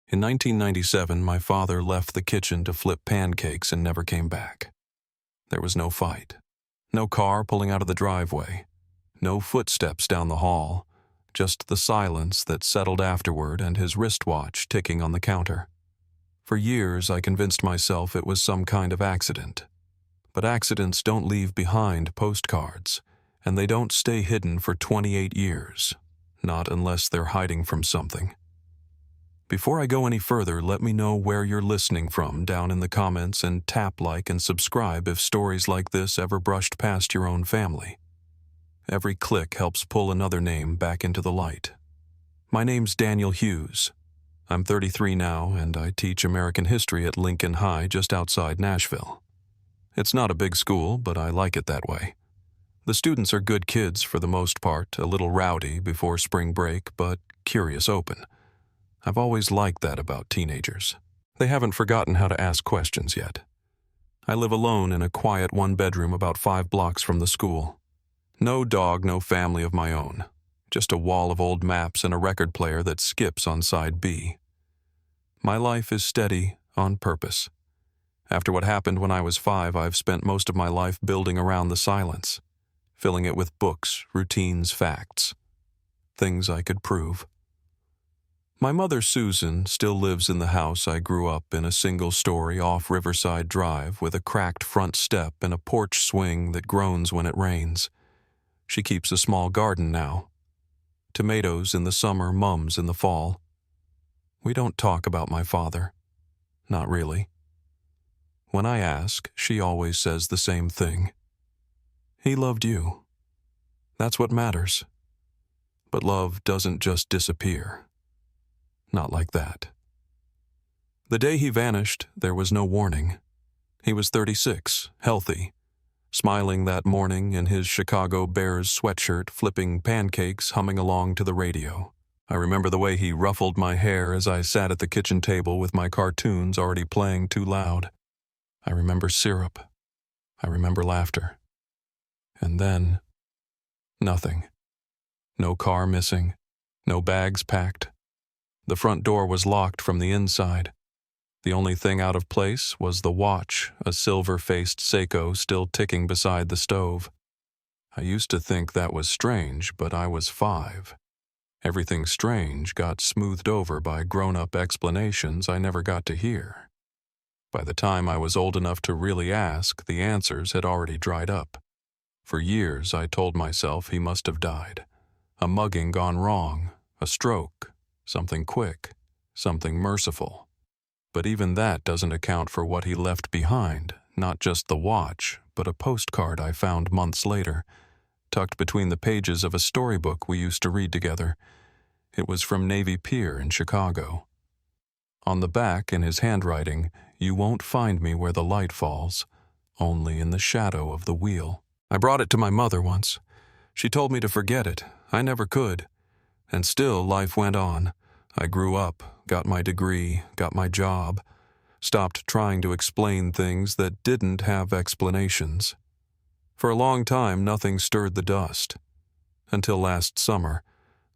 In 1997, my father left the kitchen to flip pancakes and never came back. There was no fight, no car pulling out of the driveway, no footsteps down the hall, just the silence that settled afterward and his wristwatch ticking on the counter. For years, I convinced myself it was some kind of accident. But accidents don't leave behind postcards, and they don't stay hidden for 28 years, not unless they're hiding from something. Before I go any further, let me know where you're listening from down in the comments and tap like and subscribe if stories like this ever brushed past your own family. Every click helps pull another name back into the light. My name's Daniel Hughes. I'm 33 now, and I teach American history at Lincoln High just outside Nashville. It's not a big school, but I like it that way. The students are good kids for the most part, a little rowdy before spring break, but curious open. I've always liked that about teenagers. They haven't forgotten how to ask questions yet. I live alone in a quiet one-bedroom about 5 blocks from the school. No dog, no family of my own. Just a wall of old maps and a record player that skips on side B. My life is steady on purpose. After what happened when I was 5, I've spent most of my life building around the silence, filling it with books, routines, facts, things I could prove. My mother, Susan, still lives in the house I grew up in, a single-story off Riverside Drive with a cracked front step and a porch swing that groans when it rains. She keeps a small garden now. Tomatoes in the summer, mums in the fall. We don't talk about my father. Not really. When I ask, she always says the same thing. He loved you. That's what matters. But love doesn't just disappear. Not like that. The day he vanished, there was no warning. He was 36, healthy, smiling that morning in his Chicago Bears sweatshirt, flipping pancakes, humming along to the radio. I remember the way he ruffled my hair as I sat at the kitchen table with my cartoons already playing too loud. I remember syrup. I remember laughter. And then, nothing. No car missing. No bags packed. The front door was locked from the inside. The only thing out of place was the watch, a silver-faced Seiko still ticking beside the stove. I used to think that was strange, but I was 5. Everything strange got smoothed over by grown-up explanations I never got to hear. By the time I was old enough to really ask, the answers had already dried up. For years, I told myself he must have died. A mugging gone wrong, a stroke, something quick, something merciful. But even that doesn't account for what he left behind, not just the watch, but a postcard I found months later, tucked between the pages of a storybook we used to read together. It was from Navy Pier in Chicago. On the back, in his handwriting, "You won't find me where the light falls, only in the shadow of the wheel." I brought it to my mother once. She told me to forget it. I never could. And still, life went on. I grew up, got my degree, got my job, stopped trying to explain things that didn't have explanations. For a long time, nothing stirred the dust. Until last summer,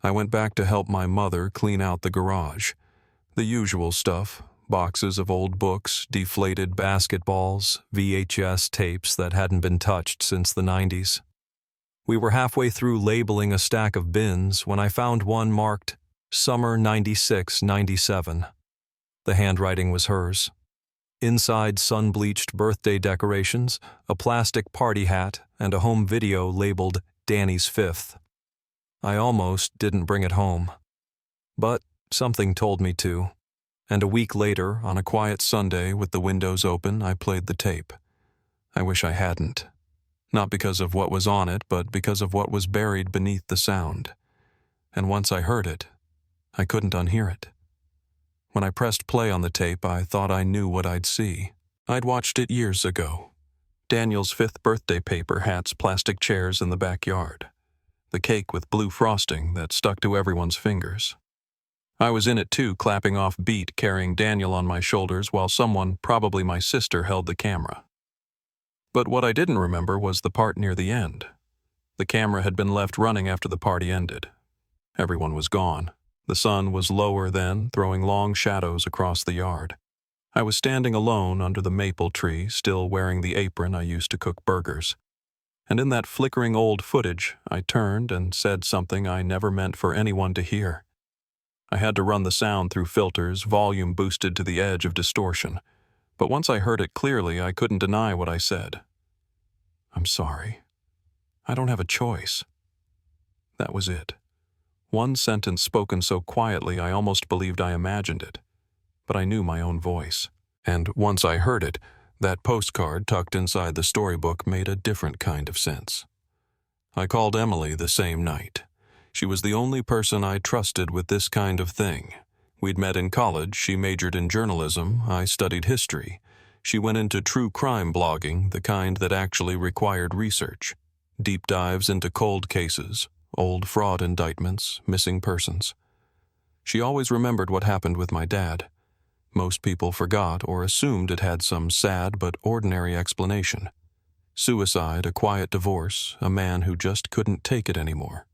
I went back to help my mother clean out the garage. The usual stuff, boxes of old books, deflated basketballs, VHS tapes that hadn't been touched since the 90s. We were halfway through labeling a stack of bins when I found one marked Summer 96-97. The handwriting was hers. Inside, sun-bleached birthday decorations, a plastic party hat, and a home video labeled Danny's 5th. I almost didn't bring it home. But something told me to. And a week later, on a quiet Sunday with the windows open, I played the tape. I wish I hadn't. Not because of what was on it, but because of what was buried beneath the sound. And once I heard it, I couldn't unhear it. When I pressed play on the tape, I thought I knew what I'd see. I'd watched it years ago. Daniel's 5th birthday paper hats, plastic chairs in the backyard. The cake with blue frosting that stuck to everyone's fingers. I was in it too, clapping off beat, carrying Daniel on my shoulders while someone, probably my sister, held the camera. But what I didn't remember was the part near the end. The camera had been left running after the party ended. Everyone was gone. The sun was lower then, throwing long shadows across the yard. I was standing alone under the maple tree, still wearing the apron I used to cook burgers. And in that flickering old footage, I turned and said something I never meant for anyone to hear. I had to run the sound through filters, volume boosted to the edge of distortion. But once I heard it clearly, I couldn't deny what I said. "I'm sorry. I don't have a choice." That was it. One sentence spoken so quietly I almost believed I imagined it. But I knew my own voice. And once I heard it, that postcard tucked inside the storybook made a different kind of sense. I called Emily the same night. She was the only person I trusted with this kind of thing. We'd met in college. She majored in journalism. I studied history. She went into true crime blogging, the kind that actually required research. Deep dives into cold cases, old fraud indictments, missing persons. She always remembered what happened with my dad. Most people forgot or assumed it had some sad but ordinary explanation. Suicide, a quiet divorce, a man who just couldn't take it anymore.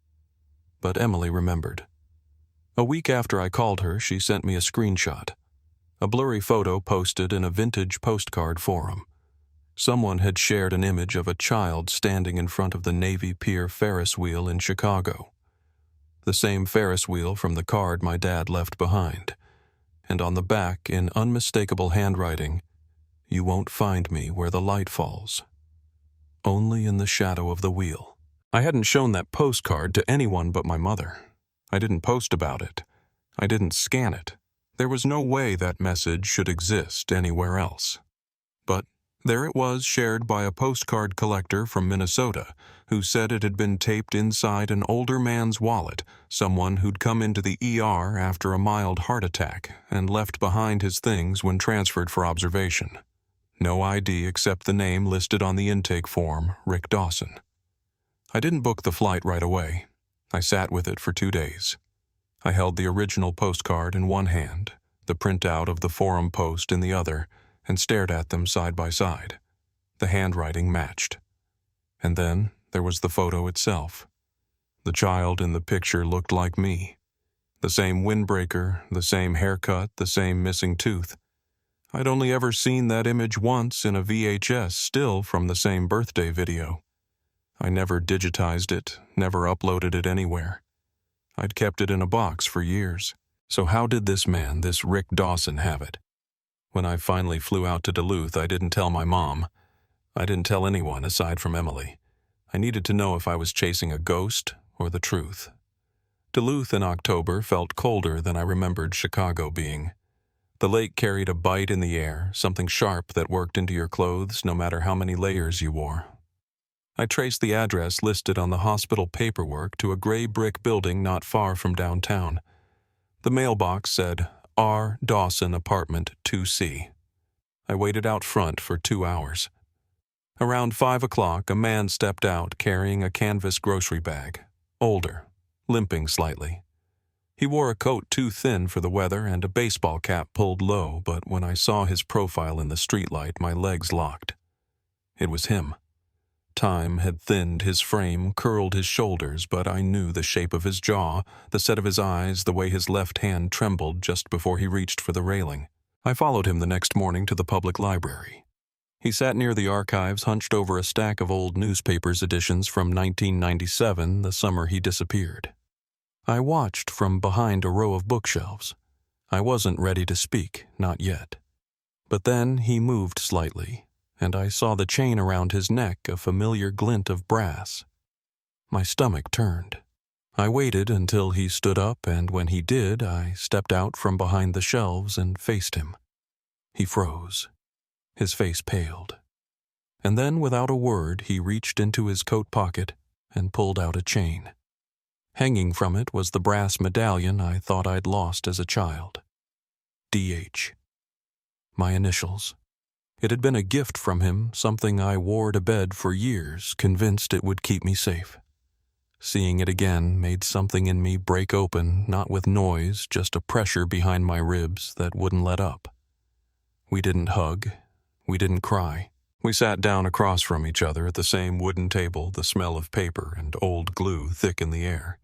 But Emily remembered. A week after I called her, she sent me a screenshot. A blurry photo posted in a vintage postcard forum. Someone had shared an image of a child standing in front of the Navy Pier Ferris wheel in Chicago. The same Ferris wheel from the card my dad left behind. And on the back, in unmistakable handwriting, "You won't find me where the light falls. Only in the shadow of the wheel." I hadn't shown that postcard to anyone but my mother. I didn't post about it. I didn't scan it. There was no way that message should exist anywhere else. But there it was, shared by a postcard collector from Minnesota, who said it had been taped inside an older man's wallet, someone who'd come into the ER after a mild heart attack and left behind his things when transferred for observation. No ID except the name listed on the intake form, Rick Dawson. I didn't book the flight right away. I sat with it for 2 days. I held the original postcard in one hand, the printout of the forum post in the other, and stared at them side by side. The handwriting matched. And then there was the photo itself. The child in the picture looked like me. The same windbreaker, the same haircut, the same missing tooth. I'd only ever seen that image once in a VHS still from the same birthday video. I never digitized it, never uploaded it anywhere. I'd kept it in a box for years. So how did this man, this Rick Dawson, have it? When I finally flew out to Duluth, I didn't tell my mom. I didn't tell anyone aside from Emily. I needed to know if I was chasing a ghost or the truth. Duluth in October felt colder than I remembered Chicago being. The lake carried a bite in the air, something sharp that worked into your clothes no matter how many layers you wore. I traced the address listed on the hospital paperwork to a gray brick building not far from downtown. The mailbox said, R. Dawson Apartment 2C. I waited out front for 2 hours. Around 5 o'clock, a man stepped out carrying a canvas grocery bag, older, limping slightly. He wore a coat too thin for the weather and a baseball cap pulled low, but when I saw his profile in the streetlight, my legs locked. It was him. Time had thinned his frame, curled his shoulders, but I knew the shape of his jaw, the set of his eyes, the way his left hand trembled just before he reached for the railing. I followed him the next morning to the public library. He sat near the archives, hunched over a stack of old newspapers editions from 1997, the summer he disappeared. I watched from behind a row of bookshelves. I wasn't ready to speak, not yet. But then he moved slightly, and I saw the chain around his neck, a familiar glint of brass. My stomach turned. I waited until he stood up, and when he did, I stepped out from behind the shelves and faced him. He froze. His face paled. And then, without a word, he reached into his coat pocket and pulled out a chain. Hanging from it was the brass medallion I thought I'd lost as a child. D.H. My initials. It had been a gift from him, something I wore to bed for years, convinced it would keep me safe. Seeing it again made something in me break open, not with noise, just a pressure behind my ribs that wouldn't let up. We didn't hug. We didn't cry. We sat down across from each other at the same wooden table, the smell of paper and old glue thick in the air.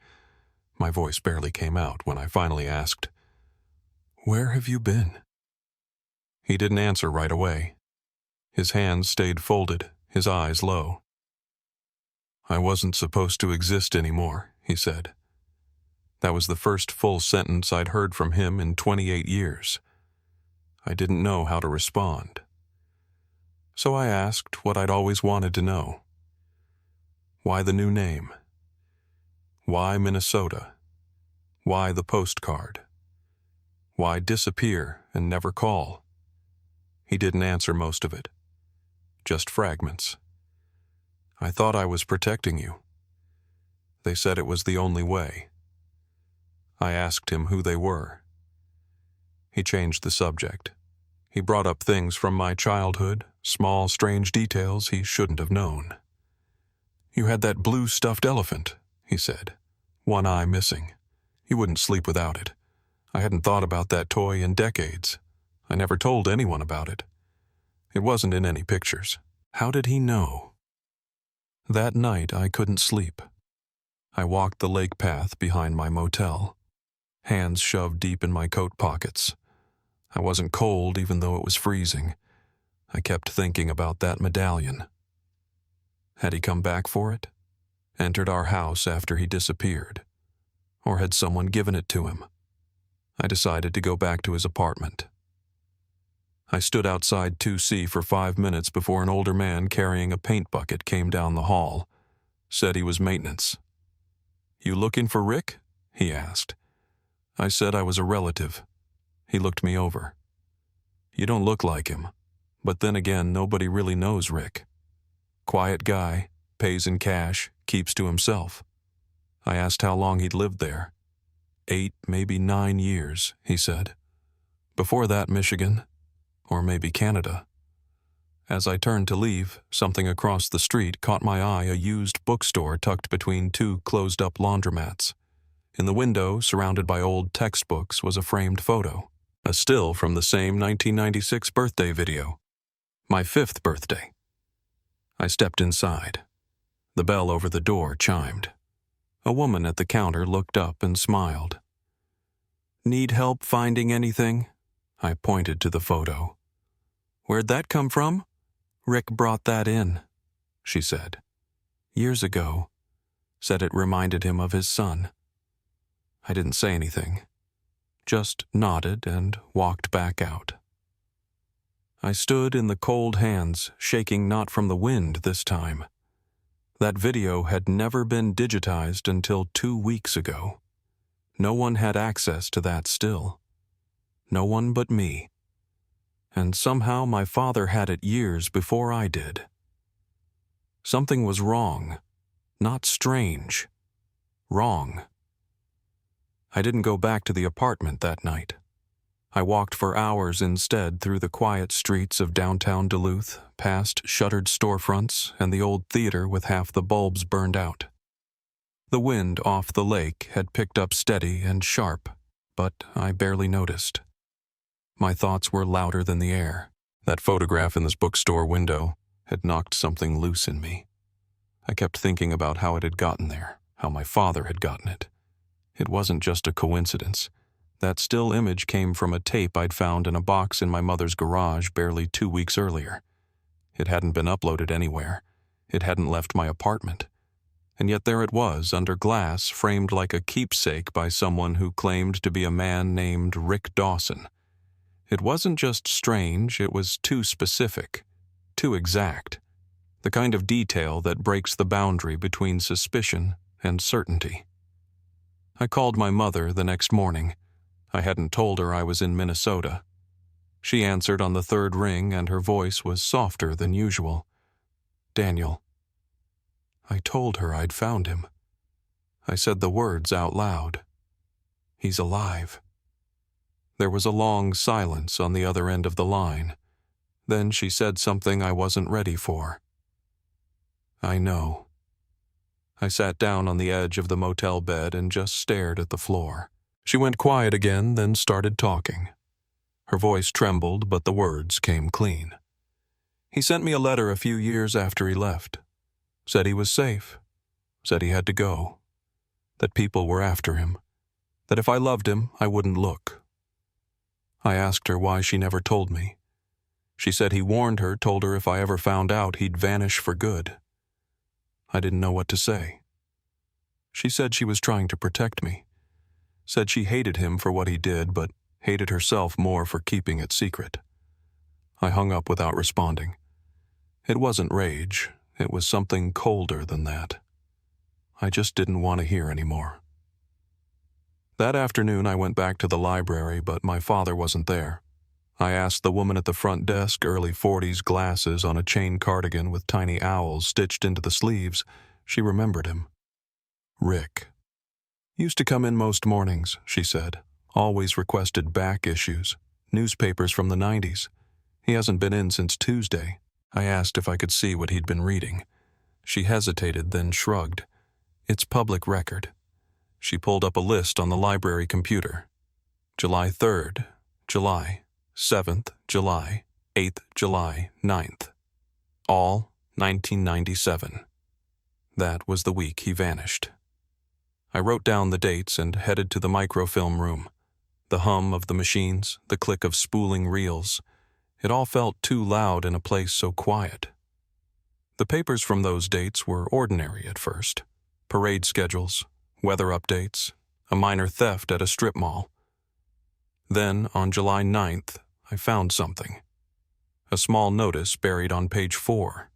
My voice barely came out when I finally asked, "Where have you been?" He didn't answer right away. His hands stayed folded, his eyes low. "I wasn't supposed to exist anymore," he said. That was the first full sentence I'd heard from him in 28 years. I didn't know how to respond. So I asked what I'd always wanted to know. Why the new name? Why Minnesota? Why the postcard? Why disappear and never call? He didn't answer most of it. Just fragments. "I thought I was protecting you. They said it was the only way." I asked him who they were. He changed the subject. He brought up things from my childhood, small, strange details he shouldn't have known. "You had that blue stuffed elephant," he said. "One eye missing. You wouldn't sleep without it. I hadn't thought about that toy in decades. I never told anyone about it. It wasn't in any pictures." How did he know? That night I couldn't sleep. I walked the lake path behind my motel, hands shoved deep in my coat pockets. I wasn't cold even though it was freezing. I kept thinking about that medallion. Had he come back for it? Entered our house after he disappeared? Or had someone given it to him? I decided to go back to his apartment. I stood outside 2C for 5 minutes before an older man carrying a paint bucket came down the hall. Said he was maintenance. "You looking for Rick?" he asked. I said I was a relative. He looked me over. "You don't look like him. But then again, nobody really knows Rick. Quiet guy, pays in cash, keeps to himself." I asked how long he'd lived there. 8, maybe 9 years, he said. Before that, Michigan. Or maybe Canada. As I turned to leave, something across the street caught my eye, a used bookstore tucked between 2 closed-up laundromats. In the window, surrounded by old textbooks, was a framed photo, a still from the same 1996 birthday video. My 5th birthday. I stepped inside. The bell over the door chimed. A woman at the counter looked up and smiled. "Need help finding anything?" I pointed to the photo. "Where'd that come from?" "Rick brought that in," she said. "Years ago." Said it reminded him of his son. I didn't say anything, just nodded and walked back out. I stood in the cold hands, shaking not from the wind this time. That video had never been digitized until 2 weeks ago. No one had access to that still. No one but me. And somehow my father had it years before I did. Something was wrong. Not strange. Wrong. I didn't go back to the apartment that night. I walked for hours instead through the quiet streets of downtown Duluth, past shuttered storefronts and the old theater with half the bulbs burned out. The wind off the lake had picked up steady and sharp, but I barely noticed. My thoughts were louder than the air. That photograph in this bookstore window had knocked something loose in me. I kept thinking about how it had gotten there, how my father had gotten it. It wasn't just a coincidence. That still image came from a tape I'd found in a box in my mother's garage barely 2 weeks earlier. It hadn't been uploaded anywhere. It hadn't left my apartment. And yet there it was, under glass, framed like a keepsake by someone who claimed to be a man named Rick Dawson. It wasn't just strange, it was too specific, too exact. The kind of detail that breaks the boundary between suspicion and certainty. I called my mother the next morning. I hadn't told her I was in Minnesota. She answered on the 3rd ring and her voice was softer than usual. "Daniel." I told her I'd found him. I said the words out loud. "He's alive." There was a long silence on the other end of the line. Then she said something I wasn't ready for. "I know." I sat down on the edge of the motel bed and just stared at the floor. She went quiet again, then started talking. Her voice trembled, but the words came clean. "He sent me a letter a few years after he left. Said he was safe. Said he had to go. that people were after him, that if I loved him, I wouldn't look. I asked her why she never told me. She said he warned her, told her if I ever found out, he'd vanish for good. I didn't know what to say. She said she was trying to protect me, said she hated him for what he did, but hated herself more for keeping it secret. I hung up without responding. It wasn't rage, it was something colder than that. I just didn't want to hear anymore. That afternoon I went back to the library, but my father wasn't there. I asked the woman at the front desk, early 40s, glasses on a chain cardigan with tiny owls stitched into the sleeves. She remembered him. Rick. Used to come in most mornings, she said. Always requested back issues, newspapers from the 90s. He hasn't been in since Tuesday. I asked if I could see what he'd been reading. She hesitated, then shrugged. It's public record. She pulled up a list on the library computer. July 3rd, July 7th, July 8th, July 9th. All 1997. That was the week he vanished. I wrote down the dates and headed to the microfilm room. The hum of the machines, the click of spooling reels. It all felt too loud in a place so quiet. The papers from those dates were ordinary at first. Parade schedules, weather updates, a minor theft at a strip mall. Then, on July 9th, I found something. A small notice buried on page 4.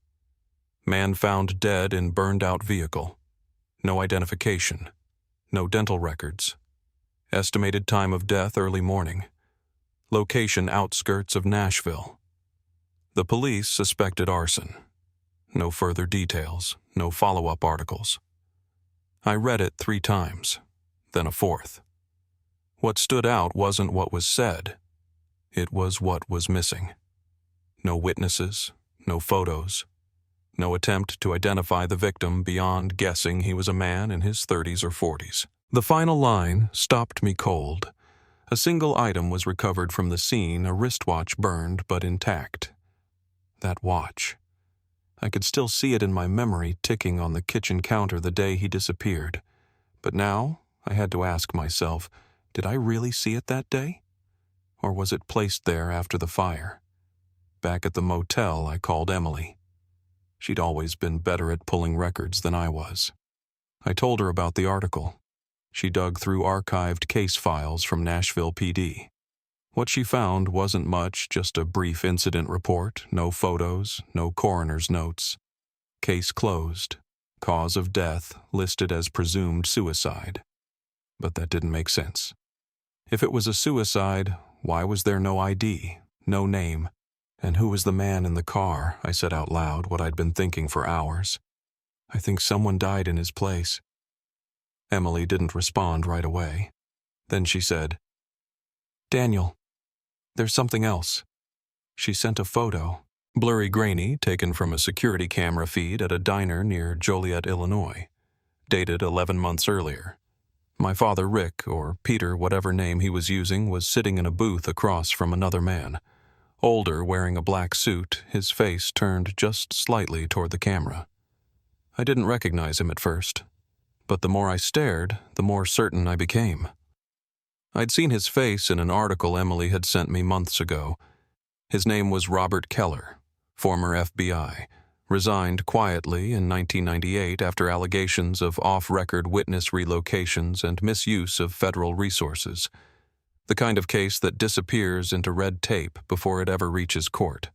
Man found dead in burned-out vehicle. No identification. No dental records. Estimated time of death early morning. Location outskirts of Nashville. The police suspected arson. No further details, no follow-up articles. I read it 3 times, then a 4th. What stood out wasn't what was said. It was what was missing. No witnesses, no photos, no attempt to identify the victim beyond guessing he was a man in his 30s or 40s. The final line stopped me cold. A single item was recovered from the scene, a wristwatch burned but intact. That watch. I could still see it in my memory, ticking on the kitchen counter the day he disappeared. But now I had to ask myself, did I really see it that day? Or was it placed there after the fire? Back at the motel, I called Emily. She'd always been better at pulling records than I was. I told her about the article. She dug through archived case files from Nashville PD. What she found wasn't much, just a brief incident report, no photos, no coroner's notes. Case closed. Cause of death listed as presumed suicide. But that didn't make sense. If it was a suicide, why was there no ID, no name? And who was the man in the car? I said out loud what I'd been thinking for hours. I think someone died in his place. Emily didn't respond right away. Then she said, Daniel, there's something else. She sent a photo, blurry grainy, taken from a security camera feed at a diner near Joliet, Illinois, dated 11 months earlier. My father, Rick, or Peter, whatever name he was using, was sitting in a booth across from another man. Older, wearing a black suit, his face turned just slightly toward the camera. I didn't recognize him at first, but the more I stared, the more certain I became. I'd seen his face in an article Emily had sent me months ago. His name was Robert Keller, former FBI, resigned quietly in 1998 after allegations of off-record witness relocations and misuse of federal resources. The kind of case that disappears into red tape before it ever reaches court.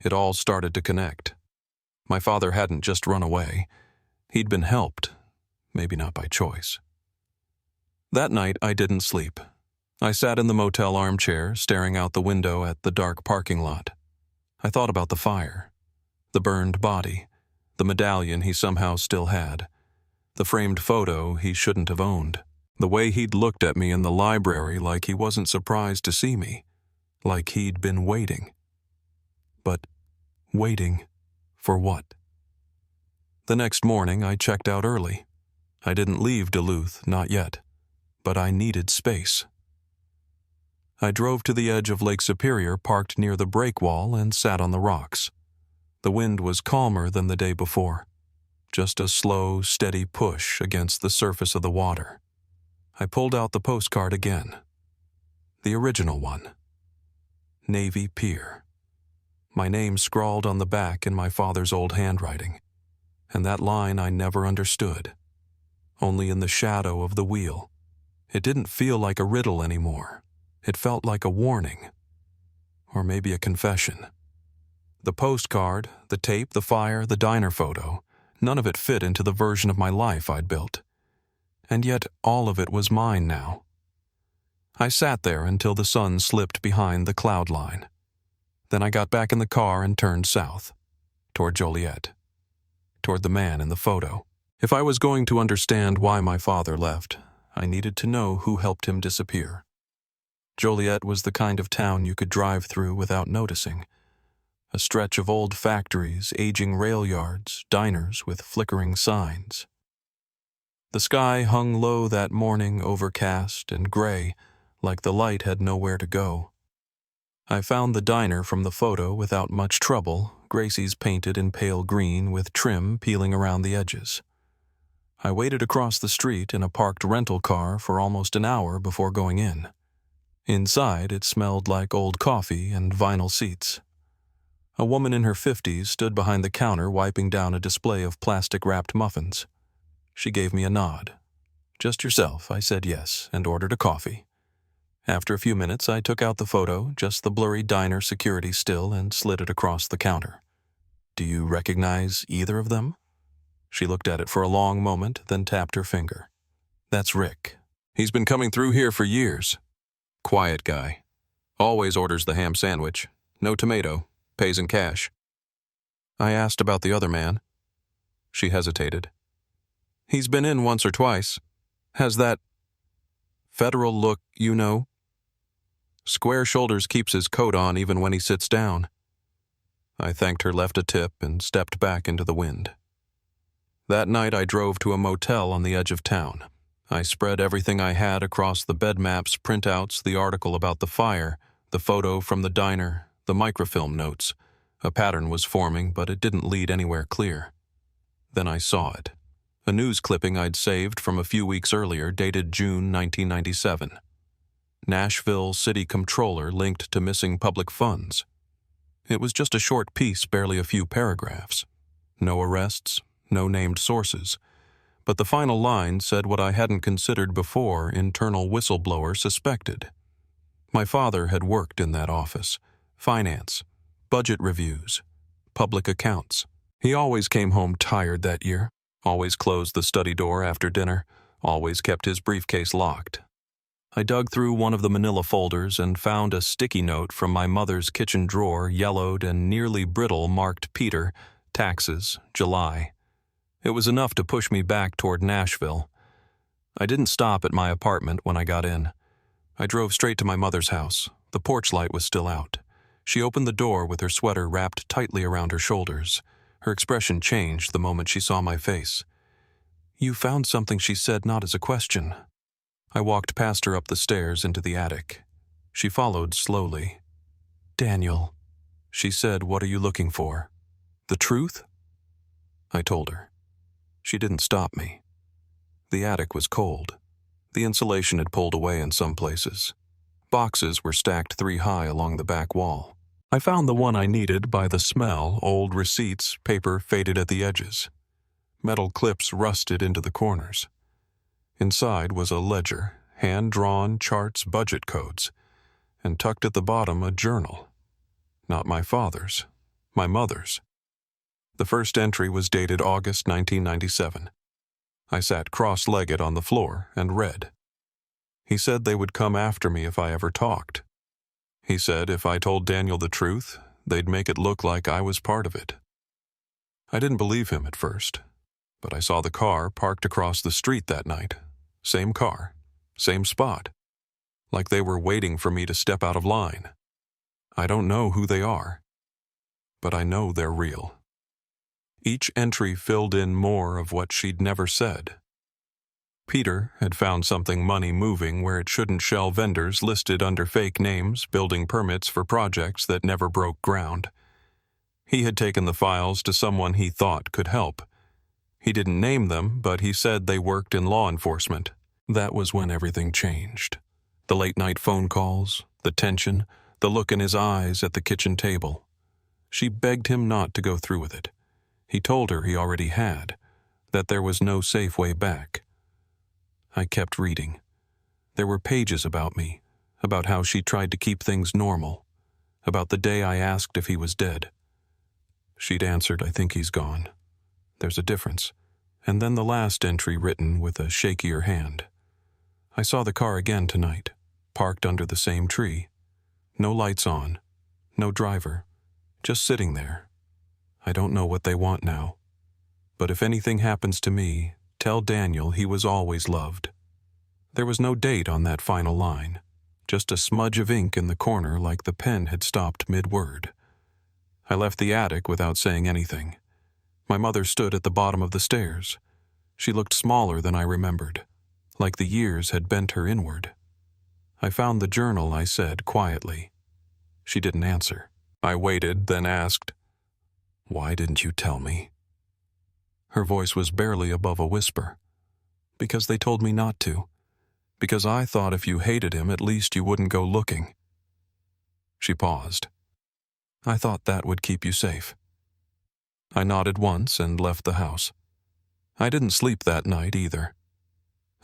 It all started to connect. My father hadn't just run away. He'd been helped, maybe not by choice. That night, I didn't sleep. I sat in the motel armchair, staring out the window at the dark parking lot. I thought about the fire, the burned body, the medallion he somehow still had, the framed photo he shouldn't have owned, the way he'd looked at me in the library like he wasn't surprised to see me, like he'd been waiting. But waiting for what? The next morning, I checked out early. I didn't leave Duluth, not yet. But I needed space. I drove to the edge of Lake Superior, parked near the breakwall, and sat on the rocks. The wind was calmer than the day before. just a slow, steady push against the surface of the water. I pulled out the postcard again. The original one. Navy Pier. My name scrawled on the back in my father's old handwriting, and that line I never understood. Only in the shadow of the wheel. It didn't feel like a riddle anymore. It felt like a warning. Or maybe a confession. The postcard, the tape, the fire, the diner photo, none of it fit into the version of my life I'd built. And yet all of it was mine now. I sat there until the sun slipped behind the cloud line. Then I got back in the car and turned south, toward Joliet, toward the man in the photo. If I was going to understand why my father left, I needed to know who helped him disappear. Joliet was the kind of town you could drive through without noticing. A stretch of old factories, aging rail yards, diners with flickering signs. The sky hung low that morning, overcast and gray, like the light had nowhere to go. I found the diner from the photo without much trouble, Gracie's painted in pale green with trim peeling around the edges. I waited across the street in a parked rental car for almost an hour before going in. Inside, it smelled like old coffee and vinyl seats. A woman in her 50s stood behind the counter wiping down a display of plastic-wrapped muffins. She gave me a nod. "Just yourself," I said yes, and ordered a coffee. After a few minutes, I took out the photo, just the blurry diner security still, and slid it across the counter. "Do you recognize either of them?" She looked at it for a long moment, then tapped her finger. "That's Rick. He's been coming through here for years. Quiet guy. Always orders the ham sandwich. No tomato. Pays in cash." I asked about the other man. She hesitated. "He's been in once or twice. Has that federal look, you know. Square shoulders, keeps his coat on even when he sits down." I thanked her, left a tip, and stepped back into the wind. That night I drove to a motel on the edge of town. I spread everything I had across the bed maps, printouts, the article about the fire, the photo from the diner, the microfilm notes. A pattern was forming, but it didn't lead anywhere clear. Then I saw it. A news clipping I'd saved from a few weeks earlier, dated June 1997. Nashville City Comptroller linked to missing public funds. It was just a short piece, barely a few paragraphs. No arrests, no named sources. But the final line said what I hadn't considered before internal whistleblower suspected. My father had worked in that office. Finance, budget reviews, public accounts. He always came home tired that year, always closed the study door after dinner, always kept his briefcase locked. I dug through one of the manila folders and found a sticky note from my mother's kitchen drawer, yellowed and nearly brittle, marked Peter, taxes, July. It was enough to push me back toward Nashville. I didn't stop at my apartment when I got in. I drove straight to my mother's house. The porch light was still out. She opened the door with her sweater wrapped tightly around her shoulders. Her expression changed the moment she saw my face. "You found something," she said, not as a question. I walked past her up the stairs into the attic. She followed slowly. "Daniel," she said, "what are you looking for? The truth?" I told her. She didn't stop me. The attic was cold. The insulation had pulled away in some places. Boxes were stacked 3 high along the back wall. I found the one I needed by the smell, old receipts, paper faded at the edges. Metal clips rusted into the corners. Inside was a ledger, hand-drawn charts, budget codes, and tucked at the bottom a journal. Not my father's, my mother's. The first entry was dated August 1997. I sat cross-legged on the floor and read. He said they would come after me if I ever talked. He said if I told Daniel the truth, they'd make it look like I was part of it. I didn't believe him at first, but I saw the car parked across the street that night. Same car, same spot. Like they were waiting for me to step out of line. I don't know who they are, but I know they're real. Each entry filled in more of what she'd never said. Peter had found something money moving where it shouldn't, shell vendors listed under fake names, building permits for projects that never broke ground. He had taken the files to someone he thought could help. He didn't name them, but he said they worked in law enforcement. That was when everything changed. The late-night phone calls, the tension, the look in his eyes at the kitchen table. She begged him not to go through with it. He told her he already had, that there was no safe way back. I kept reading. There were pages about me, about how she tried to keep things normal, about the day I asked if he was dead. She'd answered, "I think he's gone. There's a difference." And then the last entry written with a shakier hand. "I saw the car again tonight, parked under the same tree. No lights on, no driver, just sitting there. I don't know what they want now. But if anything happens to me, tell Daniel he was always loved." There was no date on that final line, just a smudge of ink in the corner like the pen had stopped mid-word. I left the attic without saying anything. My mother stood at the bottom of the stairs. She looked smaller than I remembered, like the years had bent her inward. I found the journal, I said quietly. She didn't answer. I waited, then asked, "Why didn't you tell me?" Her voice was barely above a whisper. "Because they told me not to. Because I thought if you hated him, at least you wouldn't go looking." She paused. "I thought that would keep you safe." I nodded once and left the house. I didn't sleep that night either.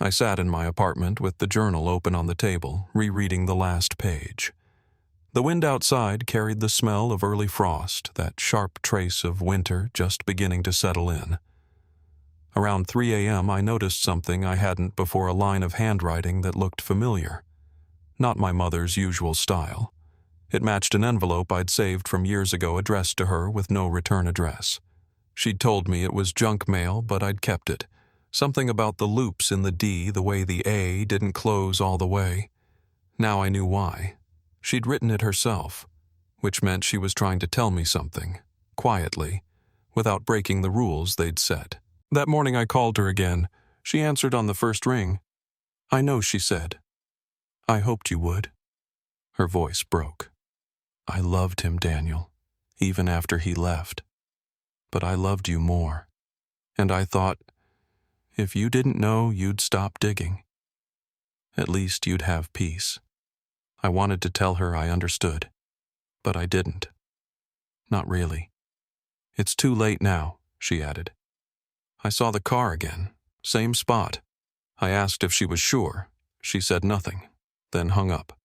I sat in my apartment with the journal open on the table, rereading the last page. The wind outside carried the smell of early frost, that sharp trace of winter just beginning to settle in. Around 3 a.m. I noticed something I hadn't before, a line of handwriting that looked familiar. Not my mother's usual style. It matched an envelope I'd saved from years ago addressed to her with no return address. She'd told me it was junk mail, but I'd kept it. Something about the loops in the D, the way the A didn't close all the way. Now I knew why. She'd written it herself, which meant she was trying to tell me something, quietly, without breaking the rules they'd set. That morning I called her again. She answered on the first ring. "I know," she said. "I hoped you would." Her voice broke. "I loved him, Daniel, even after he left. But I loved you more. And I thought, if you didn't know, you'd stop digging. At least you'd have peace." I wanted to tell her I understood, but I didn't. Not really. "It's too late now," she added. I saw the car again, same spot. I asked if she was sure. She said nothing, then hung up.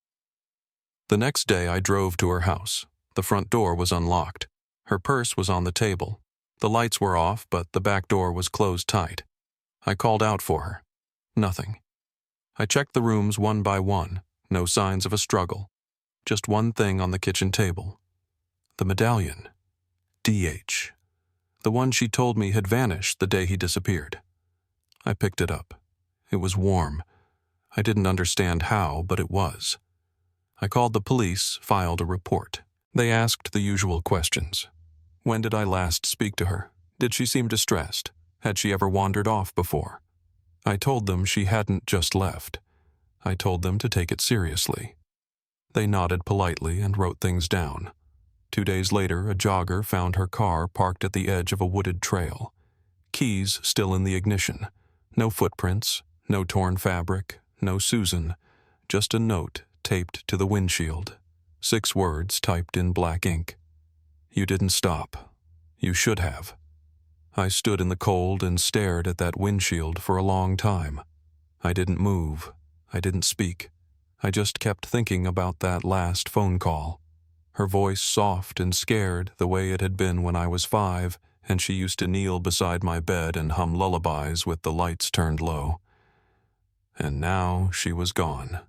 The next day I drove to her house. The front door was unlocked. Her purse was on the table. The lights were off, but the back door was closed tight. I called out for her. Nothing. I checked the rooms one by one. No signs of a struggle. Just one thing on the kitchen table. The medallion. DH. The one she told me had vanished the day he disappeared. I picked it up. It was warm. I didn't understand how, but it was. I called the police, filed a report. They asked the usual questions. When did I last speak to her? Did she seem distressed? Had she ever wandered off before? I told them she hadn't just left. I told them to take it seriously. They nodded politely and wrote things down. 2 days later, a jogger found her car parked at the edge of a wooded trail. Keys still in the ignition. No footprints, no torn fabric, no Susan. Just a note taped to the windshield. 6 words typed in black ink. "You didn't stop. You should have." I stood in the cold and stared at that windshield for a long time. I didn't move. I didn't speak. I just kept thinking about that last phone call. Her voice soft and scared the way it had been when I was 5, and she used to kneel beside my bed and hum lullabies with the lights turned low. And now she was gone.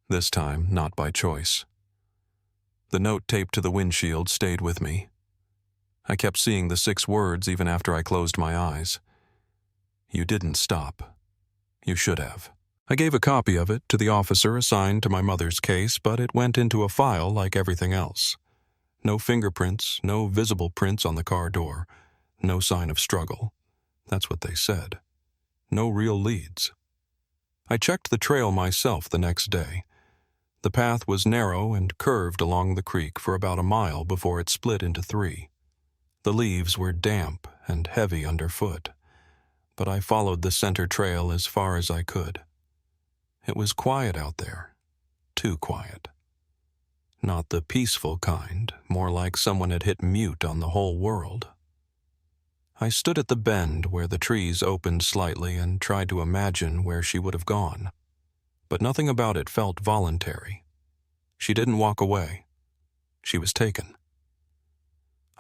This time, not by choice. The note taped to the windshield stayed with me. I kept seeing the 6 words even after I closed my eyes. You didn't stop. You should have. I gave a copy of it to the officer assigned to my mother's case, but it went into a file like everything else. No fingerprints, no visible prints on the car door, no sign of struggle. That's what they said. No real leads. I checked the trail myself the next day. The path was narrow and curved along the creek for about a mile before it split into 3. The leaves were damp and heavy underfoot, but I followed the center trail as far as I could. It was quiet out there, too quiet. Not the peaceful kind, more like someone had hit mute on the whole world. I stood at the bend where the trees opened slightly and tried to imagine where she would have gone, but nothing about it felt voluntary. She didn't walk away. She was taken.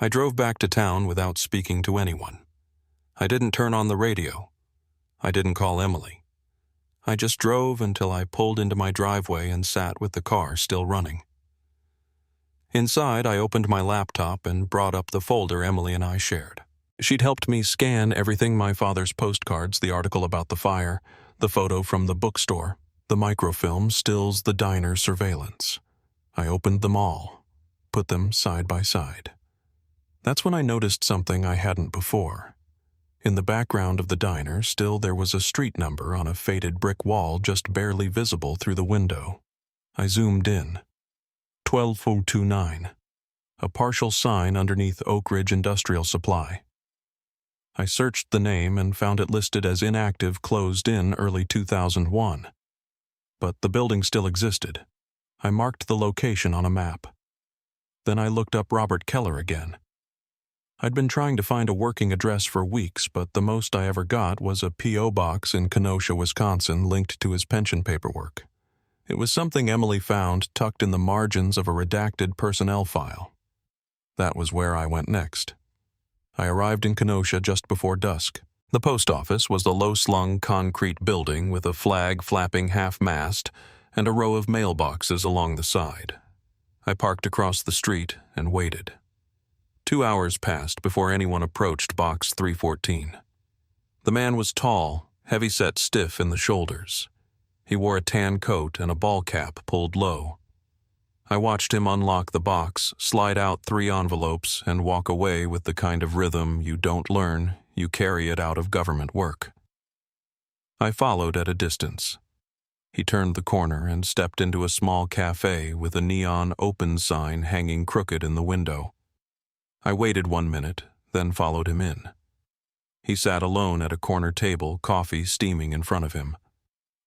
I drove back to town without speaking to anyone. I didn't turn on the radio. I didn't call Emily. I just drove until I pulled into my driveway and sat with the car still running. Inside, I opened my laptop and brought up the folder Emily and I shared. She'd helped me scan everything: my father's postcards, the article about the fire, the photo from the bookstore, the microfilm, stills, the diner surveillance. I opened them all, put them side by side. That's when I noticed something I hadn't before. In the background of the diner, still there was a street number on a faded brick wall just barely visible through the window. I zoomed in. 12029. A partial sign underneath Oak Ridge Industrial Supply. I searched the name and found it listed as inactive, closed in early 2001. But the building still existed. I marked the location on a map. Then I looked up Robert Keller again. I'd been trying to find a working address for weeks, but the most I ever got was a P.O. box in Kenosha, Wisconsin, linked to his pension paperwork. It was something Emily found tucked in the margins of a redacted personnel file. That was where I went next. I arrived in Kenosha just before dusk. The post office was the low-slung concrete building with a flag flapping half-mast and a row of mailboxes along the side. I parked across the street and waited. 2 hours passed before anyone approached Box 314. The man was tall, heavy-set, stiff in the shoulders. He wore a tan coat and a ball cap pulled low. I watched him unlock the box, slide out 3 envelopes, and walk away with the kind of rhythm you don't learn, you carry it out of government work. I followed at a distance. He turned the corner and stepped into a small cafe with a neon open sign hanging crooked in the window. I waited 1 minute, then followed him in. He sat alone at a corner table, coffee steaming in front of him.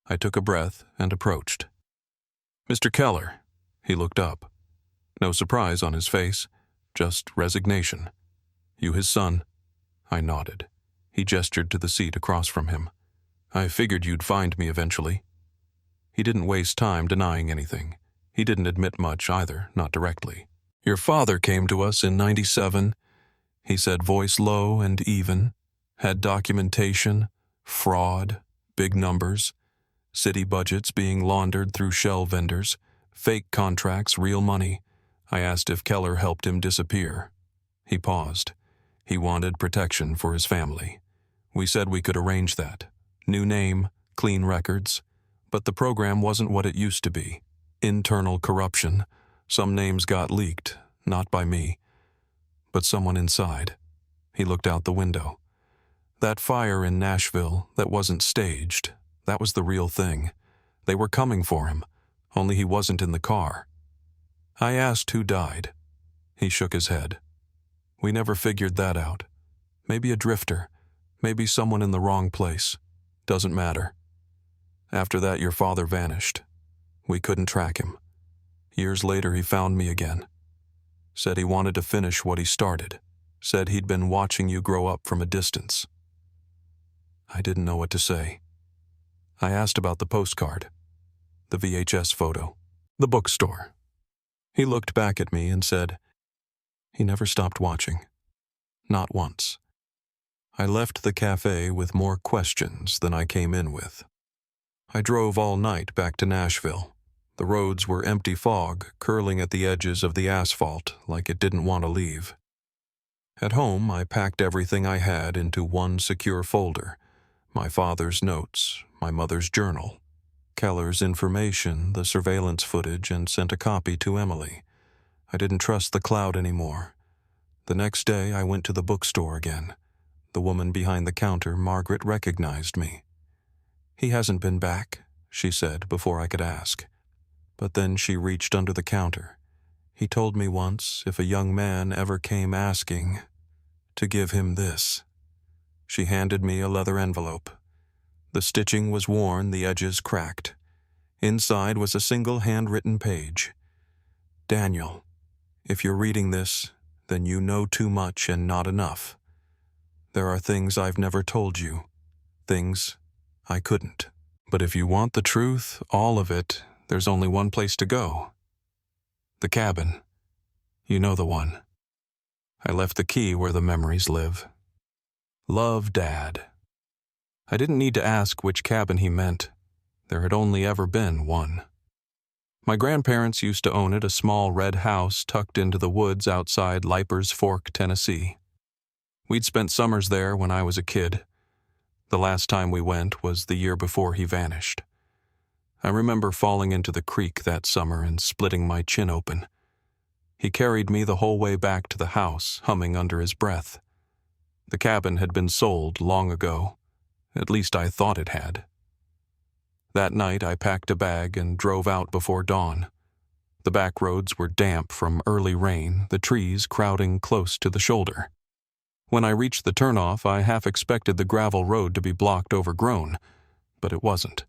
I took a breath and approached. "Mr. Keller." He looked up. No surprise on his face, just resignation. "You his son?" I nodded. He gestured to the seat across from him. "I figured you'd find me eventually." He didn't waste time denying anything. He didn't admit much either, not directly. "Your father came to us in '97, he said, voice low and even. Had documentation, fraud, big numbers, city budgets being laundered through shell vendors, fake contracts, real money. I asked if Keller helped him disappear." He paused. He wanted protection for his family. We said we could arrange that. New name, clean records. But the program wasn't what it used to be. Internal corruption. Some names got leaked, not by me, but someone inside. He looked out the window. That fire in Nashville, that wasn't staged. That was the real thing. They were coming for him, only he wasn't in the car. I asked who died. He shook his head. "We never figured that out. Maybe a drifter, maybe someone in the wrong place. Doesn't matter. After that, your father vanished. We couldn't track him. Years later, he found me again. Said he wanted to finish what he started. Said he'd been watching you grow up from a distance." I didn't know what to say. I asked about the postcard, the VHS photo, the bookstore. He looked back at me and said, "He never stopped watching. Not once." I left the cafe with more questions than I came in with. I drove all night back to Nashville. The roads were empty fog, curling at the edges of the asphalt like it didn't want to leave. At home, I packed everything I had into one secure folder: my father's notes, my mother's journal, Keller's information, the surveillance footage, and sent a copy to Emily. I didn't trust the cloud anymore. The next day, I went to the bookstore again. The woman behind the counter, Margaret, recognized me. "He hasn't been back," she said before I could ask. But then she reached under the counter. "He told me once if a young man ever came asking..." to give him this. She handed me a leather envelope. The stitching was worn, the edges cracked. Inside was a single handwritten page. Daniel, if you're reading this, then you know too much and not enough. There are things I've never told you, things I couldn't. But if you want the truth, all of it, there's only one place to go. The cabin. You know the one. I left the key where the memories live. Love, Dad. I didn't need to ask which cabin he meant. There had only ever been one. My grandparents used to own it, a small red house tucked into the woods outside Leiper's Fork, Tennessee. We'd spent summers there when I was a kid. The last time we went was the year before he vanished. I remember falling into the creek that summer and splitting my chin open. He carried me the whole way back to the house, humming under his breath. The cabin had been sold long ago. At least I thought it had. That night I packed a bag and drove out before dawn. The back roads were damp from early rain, the trees crowding close to the shoulder. When I reached the turnoff, I half expected the gravel road to be blocked overgrown, but it wasn't.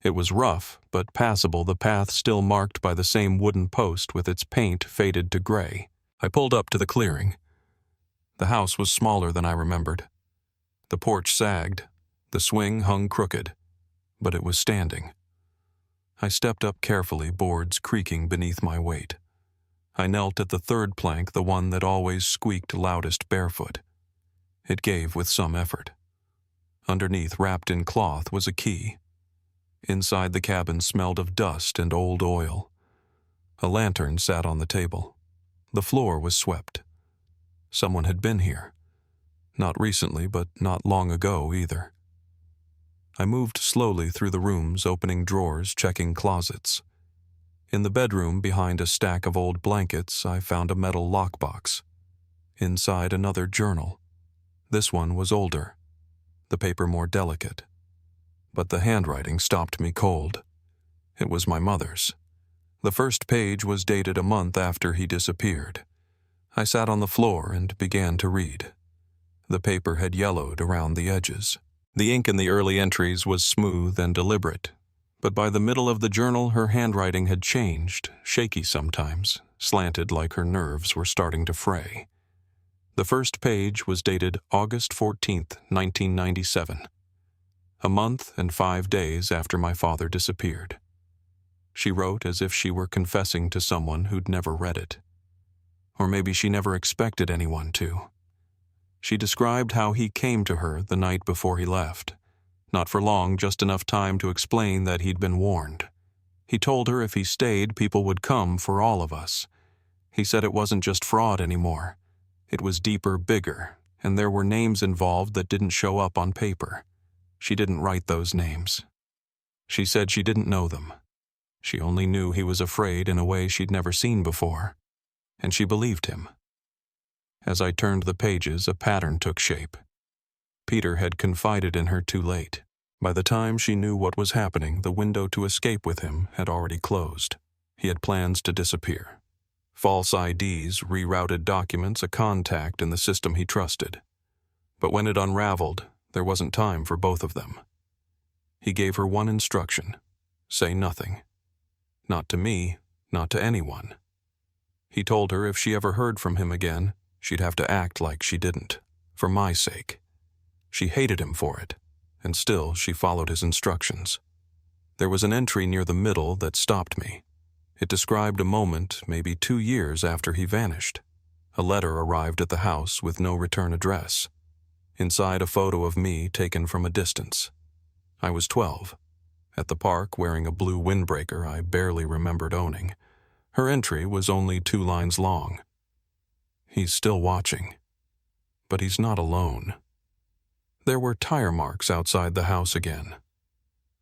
It was rough, but passable, the path still marked by the same wooden post with its paint faded to gray. I pulled up to the clearing. The house was smaller than I remembered. The porch sagged. The swing hung crooked, but it was standing. I stepped up carefully, boards creaking beneath my weight. I knelt at the third plank, the one that always squeaked loudest barefoot. It gave with some effort. Underneath, wrapped in cloth, was a key. Inside, the cabin smelled of dust and old oil. A lantern sat on the table. The floor was swept. Someone had been here. Not recently, but not long ago either. I moved slowly through the rooms, opening drawers, checking closets. In the bedroom, behind a stack of old blankets, I found a metal lockbox. Inside, another journal. This one was older, the paper more delicate. But the handwriting stopped me cold. It was my mother's. The first page was dated a month after he disappeared. I sat on the floor and began to read. The paper had yellowed around the edges. The ink in the early entries was smooth and deliberate, but by the middle of the journal her handwriting had changed, shaky sometimes, slanted like her nerves were starting to fray. The first page was dated August 14th, 1997, a month and 5 days after my father disappeared. She wrote as if she were confessing to someone who'd never read it. Or maybe she never expected anyone to. She described how he came to her the night before he left. Not for long, just enough time to explain that he'd been warned. He told her if he stayed, people would come for all of us. He said it wasn't just fraud anymore. It was deeper, bigger, and there were names involved that didn't show up on paper. She didn't write those names. She said she didn't know them. She only knew he was afraid in a way she'd never seen before, and she believed him. As I turned the pages, a pattern took shape. Peter had confided in her too late. By the time she knew what was happening, the window to escape with him had already closed. He had plans to disappear. False IDs, rerouted documents, a contact in the system he trusted. But when it unraveled, there wasn't time for both of them. He gave her one instruction: say nothing. Not to me, not to anyone. He told her if she ever heard from him again, she'd have to act like she didn't, for my sake. She hated him for it, and still she followed his instructions. There was an entry near the middle that stopped me. It described a moment, maybe 2 years after he vanished. A letter arrived at the house with no return address. Inside, a photo of me taken from a distance. I was 12. At the park, wearing a blue windbreaker I barely remembered owning. Her entry was only 2 lines long. He's still watching. But he's not alone. There were tire marks outside the house again.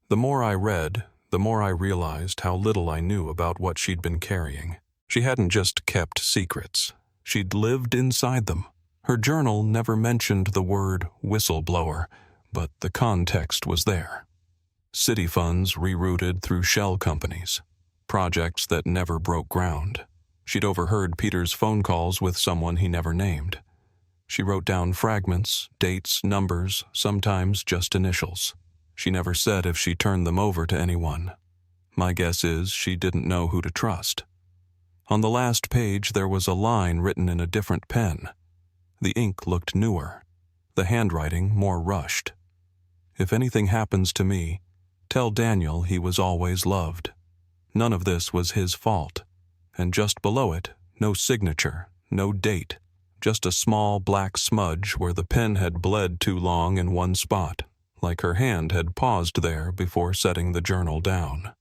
The more I read, the more I realized how little I knew about what she'd been carrying. She hadn't just kept secrets. She'd lived inside them. Her journal never mentioned the word whistleblower, but the context was there. City funds rerouted through shell companies. Projects that never broke ground. She'd overheard Peter's phone calls with someone he never named. She wrote down fragments, dates, numbers, sometimes just initials. She never said if she turned them over to anyone. My guess is she didn't know who to trust. On the last page there was a line written in a different pen. The ink looked newer, the handwriting more rushed. If anything happens to me, tell Daniel he was always loved. None of this was his fault. And just below it, no signature, no date, just a small black smudge where the pen had bled too long in one spot, like her hand had paused there before setting the journal down.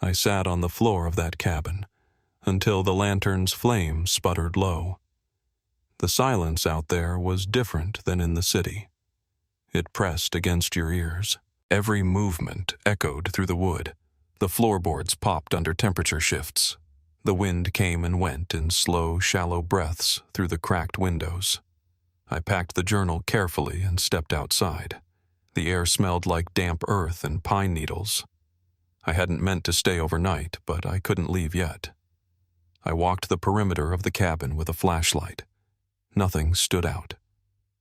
I sat on the floor of that cabin until the lantern's flame sputtered low. The silence out there was different than in the city. It pressed against your ears. Every movement echoed through the wood. The floorboards popped under temperature shifts. The wind came and went in slow, shallow breaths through the cracked windows. I packed the journal carefully and stepped outside. The air smelled like damp earth and pine needles. I hadn't meant to stay overnight, but I couldn't leave yet. I walked the perimeter of the cabin with a flashlight. Nothing stood out.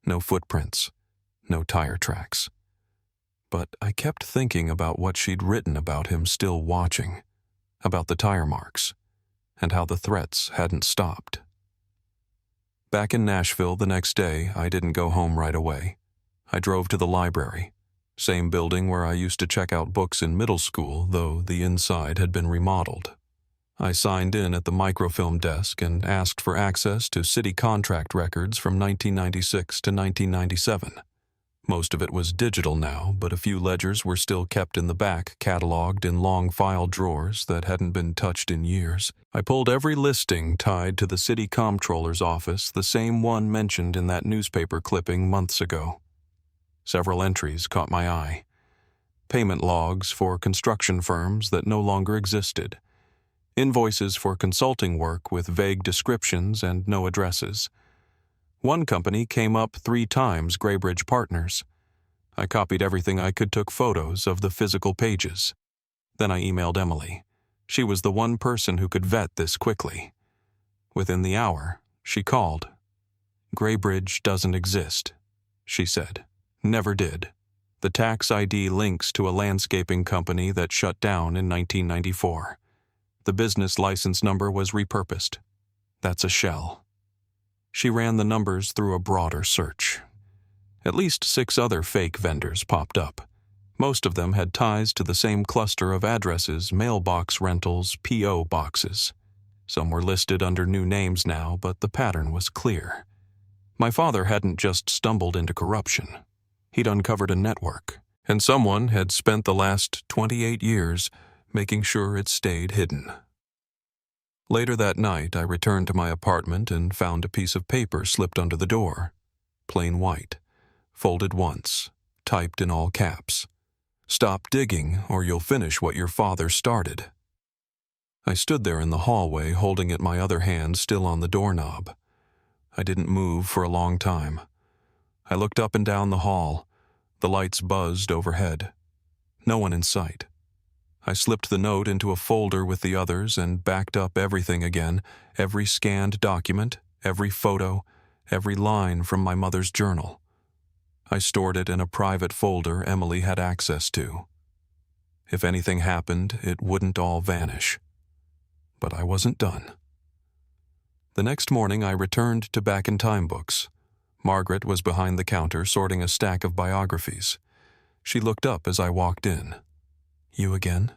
No footprints. No tire tracks. But I kept thinking about what she'd written about him still watching, about the tire marks, and how the threats hadn't stopped. Back in Nashville the next day, I didn't go home right away. I drove to the library, same building where I used to check out books in middle school, though the inside had been remodeled. I signed in at the microfilm desk and asked for access to city contract records from 1996 to 1997. Most of it was digital now, but a few ledgers were still kept in the back, cataloged in long file drawers that hadn't been touched in years. I pulled every listing tied to the city comptroller's office, the same one mentioned in that newspaper clipping months ago. Several entries caught my eye. Payment logs for construction firms that no longer existed. Invoices for consulting work with vague descriptions and no addresses. One company came up 3 times Graybridge Partners. I copied everything I could, took photos of the physical pages. Then I emailed Emily. She was the one person who could vet this quickly. Within the hour, she called. "Graybridge doesn't exist," she said. "Never did. The tax ID links to a landscaping company that shut down in 1994. The business license number was repurposed. That's a shell." She ran the numbers through a broader search. At least 6 other fake vendors popped up. Most of them had ties to the same cluster of addresses, mailbox rentals, P.O. boxes. Some were listed under new names now, but the pattern was clear. My father hadn't just stumbled into corruption. He'd uncovered a network, and someone had spent the last 28 years making sure it stayed hidden. Later that night, I returned to my apartment and found a piece of paper slipped under the door. Plain white, folded once, typed in all caps. "Stop digging, or you'll finish what your father started." I stood there in the hallway, holding it, my other hand still on the doorknob. I didn't move for a long time. I looked up and down the hall. The lights buzzed overhead. No one in sight. I slipped the note into a folder with the others and backed up everything again, every scanned document, every photo, every line from my mother's journal. I stored it in a private folder Emily had access to. If anything happened, it wouldn't all vanish. But I wasn't done. The next morning, I returned to Back in Time books. Margaret was behind the counter sorting a stack of biographies. She looked up as I walked in. "You again?"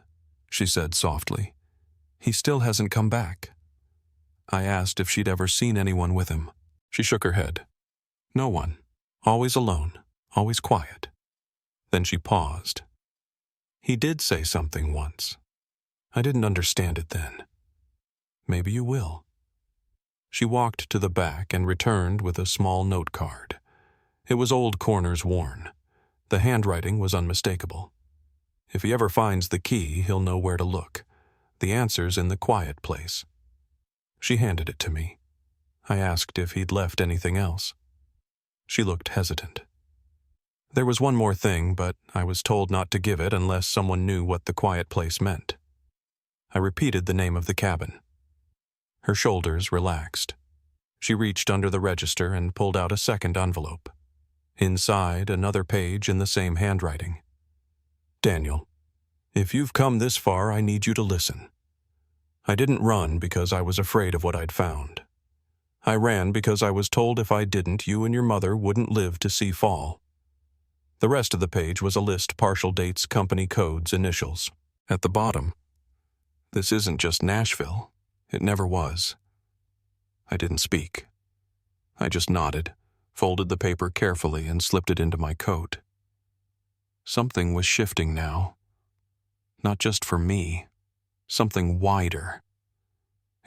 she said softly. "He still hasn't come back." I asked if she'd ever seen anyone with him. She shook her head. "No one. Always alone. Always quiet." Then she paused. "He did say something once. I didn't understand it then. Maybe you will." She walked to the back and returned with a small note card. It was old corners worn. The handwriting was unmistakable. If he ever finds the key, he'll know where to look. The answer's in the quiet place. She handed it to me. I asked if he'd left anything else. She looked hesitant. There was one more thing, but I was told not to give it unless someone knew what the quiet place meant. I repeated the name of the cabin. Her shoulders relaxed. She reached under the register and pulled out a second envelope. Inside, another page in the same handwriting. Daniel, if you've come this far, I need you to listen. I didn't run because I was afraid of what I'd found. I ran because I was told if I didn't, you and your mother wouldn't live to see fall. The rest of the page was a list: partial dates, company codes, initials. At the bottom, this isn't just Nashville. It never was. I didn't speak. I just nodded, folded the paper carefully, and slipped it into my coat. Something was shifting now. Not just for me. Something wider.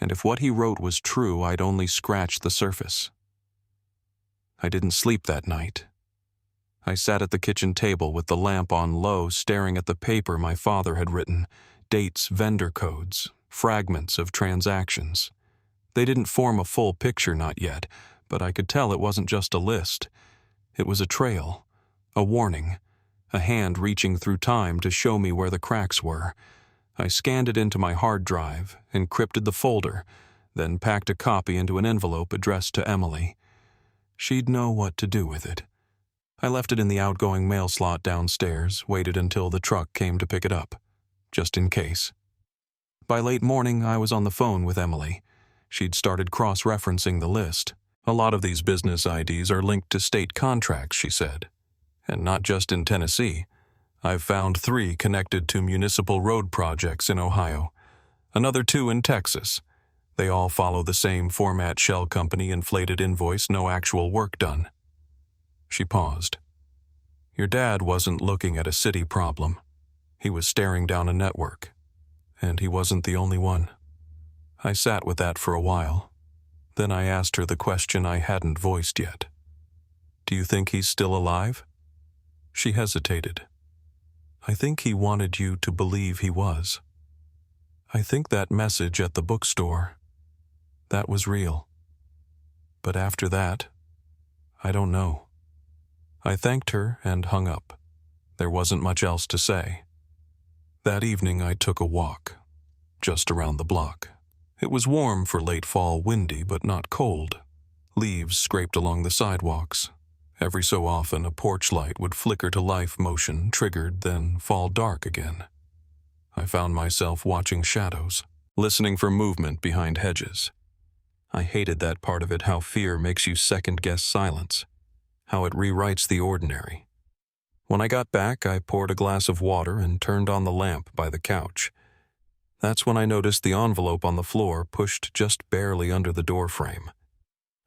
And if what he wrote was true, I'd only scratched the surface. I didn't sleep that night. I sat at the kitchen table with the lamp on low, staring at the paper my father had written. Dates, vendor codes, fragments of transactions. They didn't form a full picture, not yet, but I could tell it wasn't just a list. It was a trail, a warning, a hand reaching through time to show me where the cracks were. I scanned it into my hard drive, encrypted the folder, then packed a copy into an envelope addressed to Emily. She'd know what to do with it. I left it in the outgoing mail slot downstairs, waited until the truck came to pick it up, just in case. By late morning, I was on the phone with Emily. She'd started cross-referencing the list. A lot of these business IDs are linked to state contracts, she said. And not just in Tennessee. I've found 3 connected to municipal road projects in Ohio. Another 2 in Texas. They all follow the same format: shell company, inflated invoice, no actual work done. She paused. Your dad wasn't looking at a city problem. He was staring down a network. And he wasn't the only one. I sat with that for a while. Then I asked her the question I hadn't voiced yet. Do you think he's still alive? She hesitated. I think he wanted you to believe he was. I think that message at the bookstore, that was real. But after that, I don't know. I thanked her and hung up. There wasn't much else to say. That evening I took a walk, just around the block. It was warm for late fall, windy but not cold. Leaves scraped along the sidewalks. Every so often a porch light would flicker to life, motion triggered, then fall dark again. I found myself watching shadows, listening for movement behind hedges. I hated that part of it, how fear makes you second-guess silence, how it rewrites the ordinary. When I got back, I poured a glass of water and turned on the lamp by the couch. That's when I noticed the envelope on the floor, pushed just barely under the door frame.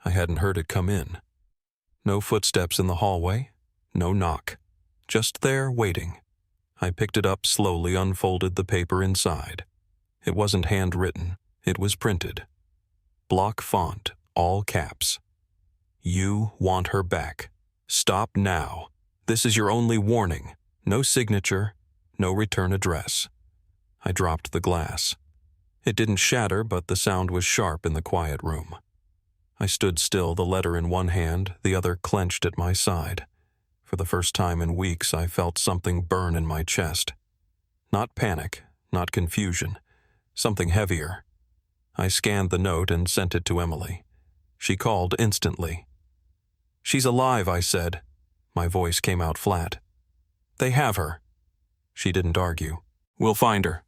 I hadn't heard it come in. No footsteps in the hallway, no knock. Just there, waiting. I picked it up slowly, unfolded the paper inside. It wasn't handwritten, it was printed. Block font, all caps. You want her back. Stop now. This is your only warning. No signature, no return address. I dropped the glass. It didn't shatter, but the sound was sharp in the quiet room. I stood still, the letter in one hand, the other clenched at my side. For the first time in weeks, I felt something burn in my chest. Not panic, not confusion, something heavier. I scanned the note and sent it to Emily. She called instantly. She's alive, I said. My voice came out flat. They have her. She didn't argue. We'll find her.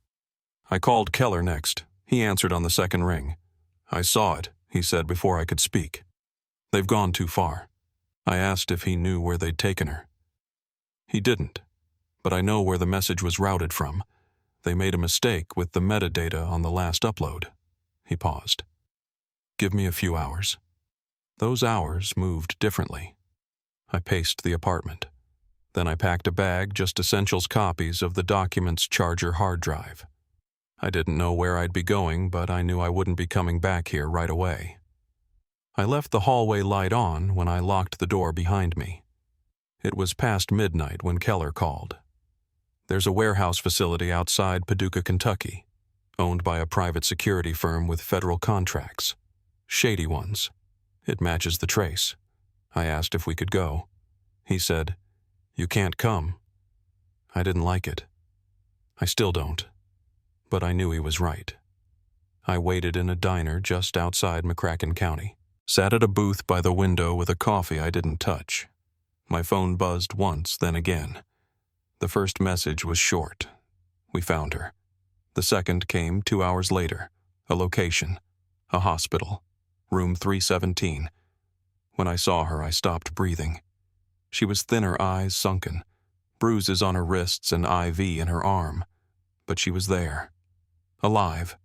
I called Keller next. He answered on the second ring. I saw it, he said before I could speak. They've gone too far. I asked if he knew where they'd taken her. He didn't, but I know where the message was routed from. They made a mistake with the metadata on the last upload. He paused. Give me a few hours. Those hours moved differently. I paced the apartment. Then I packed a bag, just essentials copies of the documents charger hard drive. I didn't know where I'd be going, but I knew I wouldn't be coming back here right away. I left the hallway light on when I locked the door behind me. It was past midnight when Keller called. There's a warehouse facility outside Paducah, Kentucky, owned by a private security firm with federal contracts. Shady ones. It matches the trace. I asked if we could go. He said, "You can't come." I didn't like it. I still don't. But I knew he was right. I waited in a diner just outside McCracken County. Sat at a booth by the window with a coffee I didn't touch. My phone buzzed once, then again. The first message was short. We found her. The second came 2 hours later. A location. A hospital. Room 317. When I saw her, I stopped breathing. She was thinner, eyes sunken, bruises on her wrists and IV in her arm. But she was there. Alive.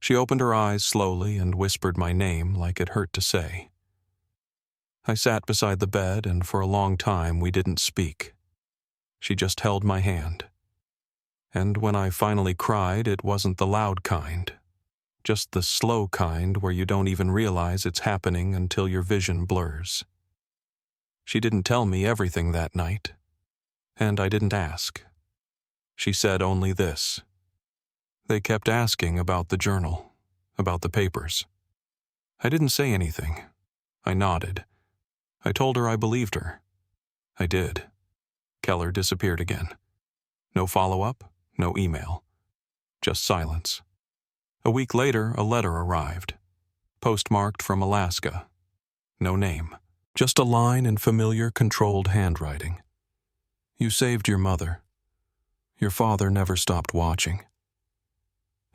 She opened her eyes slowly and whispered my name like it hurt to say. I sat beside the bed, and for a long time we didn't speak. She just held my hand. And when I finally cried, it wasn't the loud kind. Just the slow kind where you don't even realize it's happening until your vision blurs. She didn't tell me everything that night, and I didn't ask. She said only this. They kept asking about the journal, about the papers. I didn't say anything. I nodded. I told her I believed her. I did. Keller disappeared again. No follow-up, no email. Just silence. A week later, a letter arrived. Postmarked from Alaska. No name. Just a line in familiar, controlled handwriting. You saved your mother. Your father never stopped watching.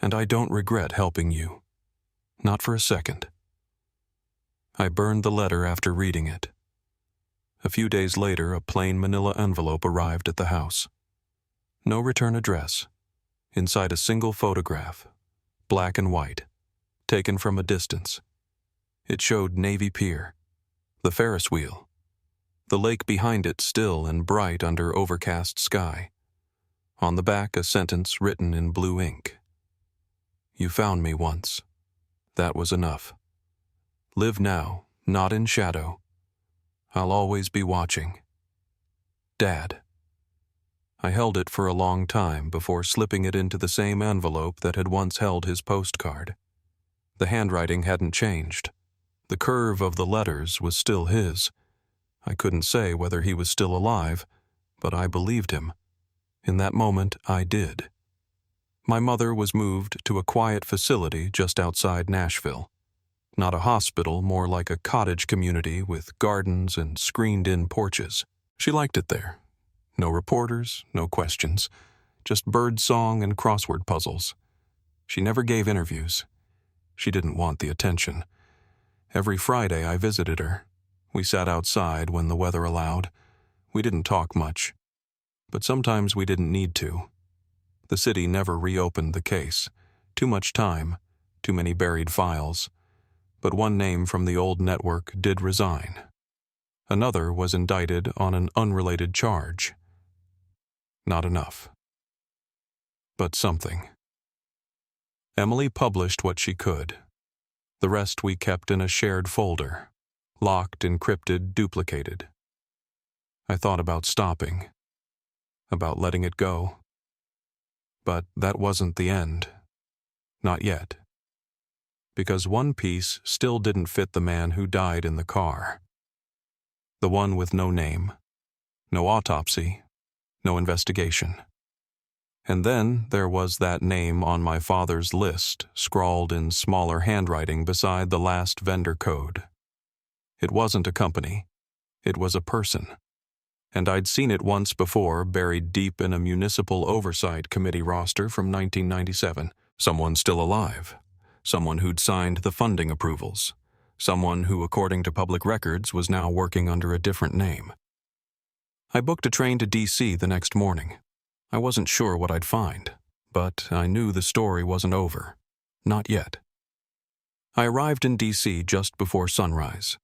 And I don't regret helping you. Not for a second. I burned the letter after reading it. A few days later, a plain manila envelope arrived at the house. No return address. Inside a single photograph, black and white, taken from a distance. It showed Navy Pier, the Ferris wheel, the lake behind it still and bright under overcast sky. On the back, a sentence written in blue ink. You found me once. That was enough. Live now, not in shadow. I'll always be watching. Dad. I held it for a long time before slipping it into the same envelope that had once held his postcard. The handwriting hadn't changed. The curve of the letters was still his. I couldn't say whether he was still alive, but I believed him. In that moment, I did. My mother was moved to a quiet facility just outside Nashville. Not a hospital, more like a cottage community with gardens and screened-in porches. She liked it there. No reporters, no questions, just bird song and crossword puzzles. She never gave interviews. She didn't want the attention. Every Friday I visited her. We sat outside when the weather allowed. We didn't talk much. But sometimes we didn't need to. The city never reopened the case. Too much time, too many buried files. But one name from the old network did resign. Another was indicted on an unrelated charge. Not enough. But something. Emily published what she could. The rest we kept in a shared folder. Locked, encrypted, duplicated. I thought about stopping. About letting it go. But that wasn't the end. Not yet. Because one piece still didn't fit the man who died in the car. The one with no name, no autopsy, no investigation. And then there was that name on my father's list, scrawled in smaller handwriting beside the last vendor code. It wasn't a company. It was a person. And I'd seen it once before, buried deep in a municipal oversight committee roster from 1997. Someone still alive. Someone who'd signed the funding approvals. Someone who, according to public records, was now working under a different name. I booked a train to D.C. the next morning. I wasn't sure what I'd find, but I knew the story wasn't over. Not yet. I arrived in D.C. just before sunrise.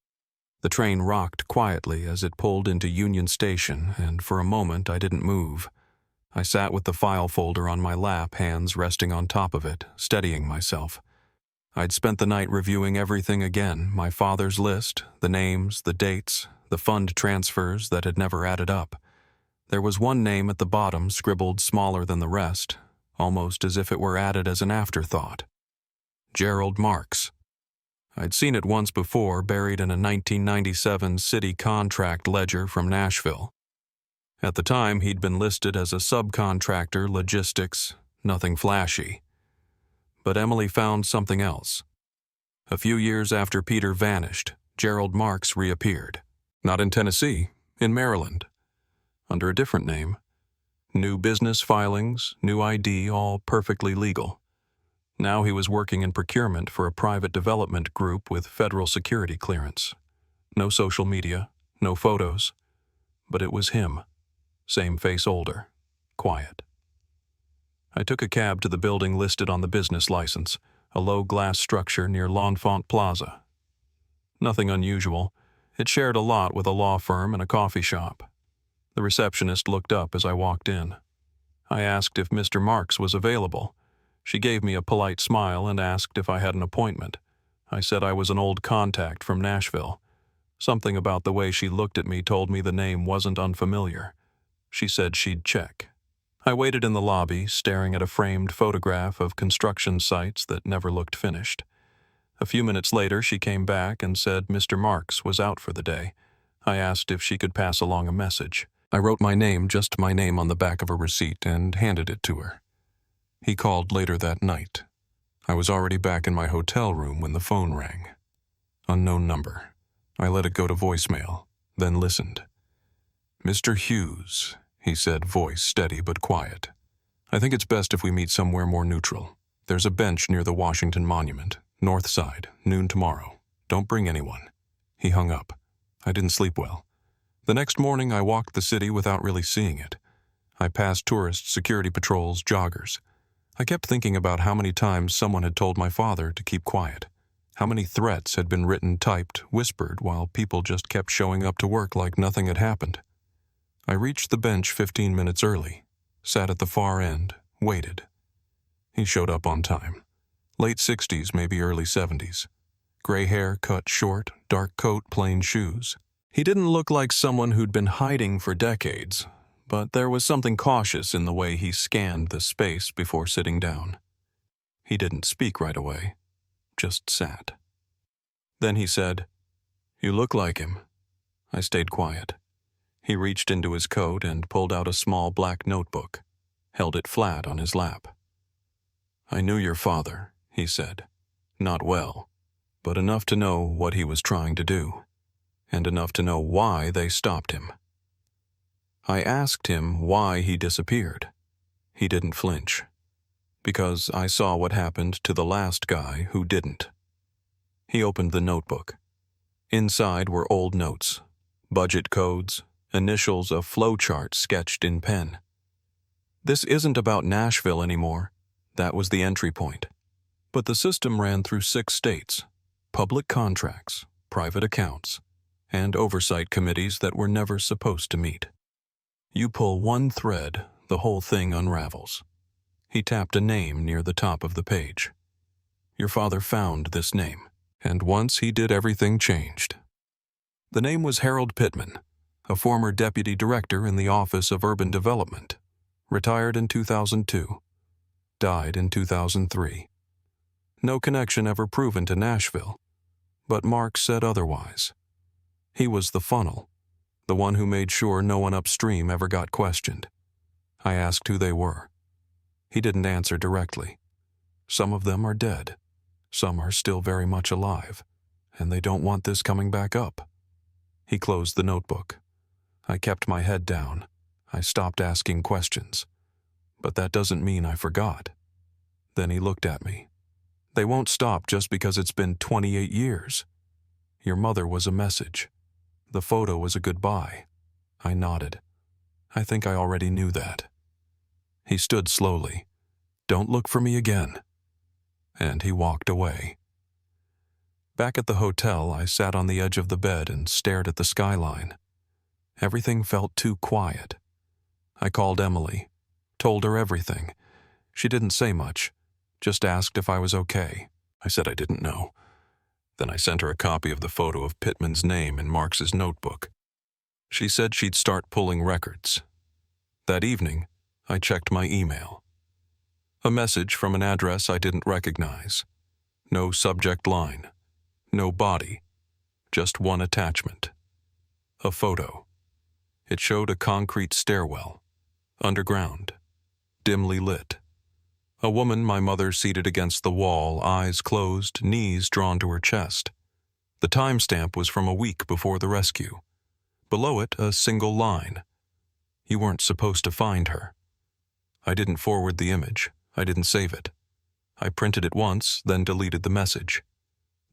The train rocked quietly as it pulled into Union Station, and for a moment I didn't move. I sat with the file folder on my lap, hands resting on top of it, steadying myself. I'd spent the night reviewing everything again, my father's list, the names, the dates, the fund transfers that had never added up. There was one name at the bottom scribbled smaller than the rest, almost as if it were added as an afterthought. Gerald Marks. I'd seen it once before, buried in a 1997 city contract ledger from Nashville. At the time, he'd been listed as a subcontractor, logistics, nothing flashy. But Emily found something else. A few years after Peter vanished, Gerald Marks reappeared. Not in Tennessee, in Maryland. Under a different name. New business filings, new ID, all perfectly legal. Now he was working in procurement for a private development group with federal security clearance. No social media, no photos. But it was him. Same face older. Quiet. I took a cab to the building listed on the business license, a low glass structure near L'Enfant Plaza. Nothing unusual. It shared a lot with a law firm and a coffee shop. The receptionist looked up as I walked in. I asked if Mr. Marks was available. She gave me a polite smile and asked if I had an appointment. I said I was an old contact from Nashville. Something about the way she looked at me told me the name wasn't unfamiliar. She said she'd check. I waited in the lobby, staring at a framed photograph of construction sites that never looked finished. A few minutes later, she came back and said Mr. Marks was out for the day. I asked if she could pass along a message. I wrote my name, just my name, on the back of a receipt and handed it to her. He called later that night. I was already back in my hotel room when the phone rang. Unknown number. I let it go to voicemail, then listened. "Mr. Hughes," he said, voice steady but quiet. "I think it's best if we meet somewhere more neutral. There's a bench near the Washington Monument, north side, noon tomorrow. Don't bring anyone." He hung up. I didn't sleep well. The next morning, I walked the city without really seeing it. I passed tourists, security patrols, joggers. I kept thinking about how many times someone had told my father to keep quiet. How many threats had been written, typed, whispered, while people just kept showing up to work like nothing had happened. I reached the bench 15 minutes early, sat at the far end, waited. He showed up on time. Late 60s, maybe early 70s. Gray hair cut short, dark coat, plain shoes. He didn't look like someone who'd been hiding for decades, but there was something cautious in the way he scanned the space before sitting down. He didn't speak right away, just sat. Then he said, "You look like him." I stayed quiet. He reached into his coat and pulled out a small black notebook, held it flat on his lap. "I knew your father," he said. "Not well, but enough to know what he was trying to do, and enough to know why they stopped him." I asked him why he disappeared. He didn't flinch, because I saw what happened to the last guy who didn't. He opened the notebook. Inside were old notes, budget codes, initials of flowchart sketched in pen. This isn't about Nashville anymore. That was the entry point. But the system ran through 6 states, public contracts, private accounts, and oversight committees that were never supposed to meet. You pull one thread, the whole thing unravels. He tapped a name near the top of the page. Your father found this name, and once he did, everything changed. The name was Harold Pittman, a former deputy director in the Office of Urban Development, retired in 2002, died in 2003. No connection ever proven to Nashville, but Mark said otherwise. He was the funnel, the one who made sure no one upstream ever got questioned. I asked who they were. He didn't answer directly. Some of them are dead. Some are still very much alive, and they don't want this coming back up. He closed the notebook. I kept my head down. I stopped asking questions. But that doesn't mean I forgot. Then he looked at me. They won't stop just because it's been 28 years. Your mother was a message. The photo was a goodbye. I nodded. I think I already knew that. He stood slowly. "Don't look for me again." And he walked away. Back at the hotel, I sat on the edge of the bed and stared at the skyline. Everything felt too quiet. I called Emily, told her everything. She didn't say much, just asked if I was okay. I said I didn't know. Then I sent her a copy of the photo of Pittman's name in Marks's notebook. She said she'd start pulling records. That evening, I checked my email. A message from an address I didn't recognize. No subject line. No body. Just one attachment. A photo. It showed a concrete stairwell, underground, dimly lit. A woman my mother seated against the wall, eyes closed, knees drawn to her chest. The timestamp was from a week before the rescue. Below it, a single line. You weren't supposed to find her. I didn't forward the image. I didn't save it. I printed it once, then deleted the message.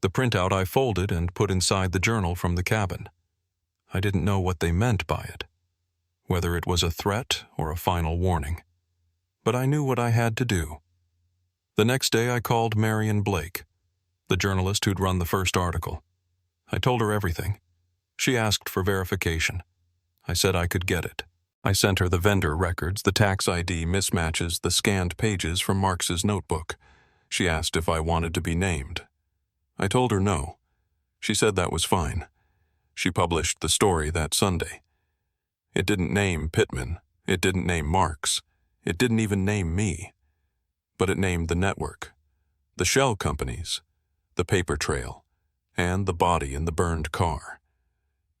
The printout I folded and put inside the journal from the cabin. I didn't know what they meant by it, whether it was a threat or a final warning. But I knew what I had to do. The next day I called Marion Blake, the journalist who'd run the first article. I told her everything. She asked for verification. I said I could get it. I sent her the vendor records, the tax ID mismatches, the scanned pages from Marx's notebook. She asked if I wanted to be named. I told her no. She said that was fine. She published the story that Sunday. It didn't name Pittman. It didn't name Marx. It didn't even name me. But it named the network, the shell companies, the paper trail, and the body in the burned car.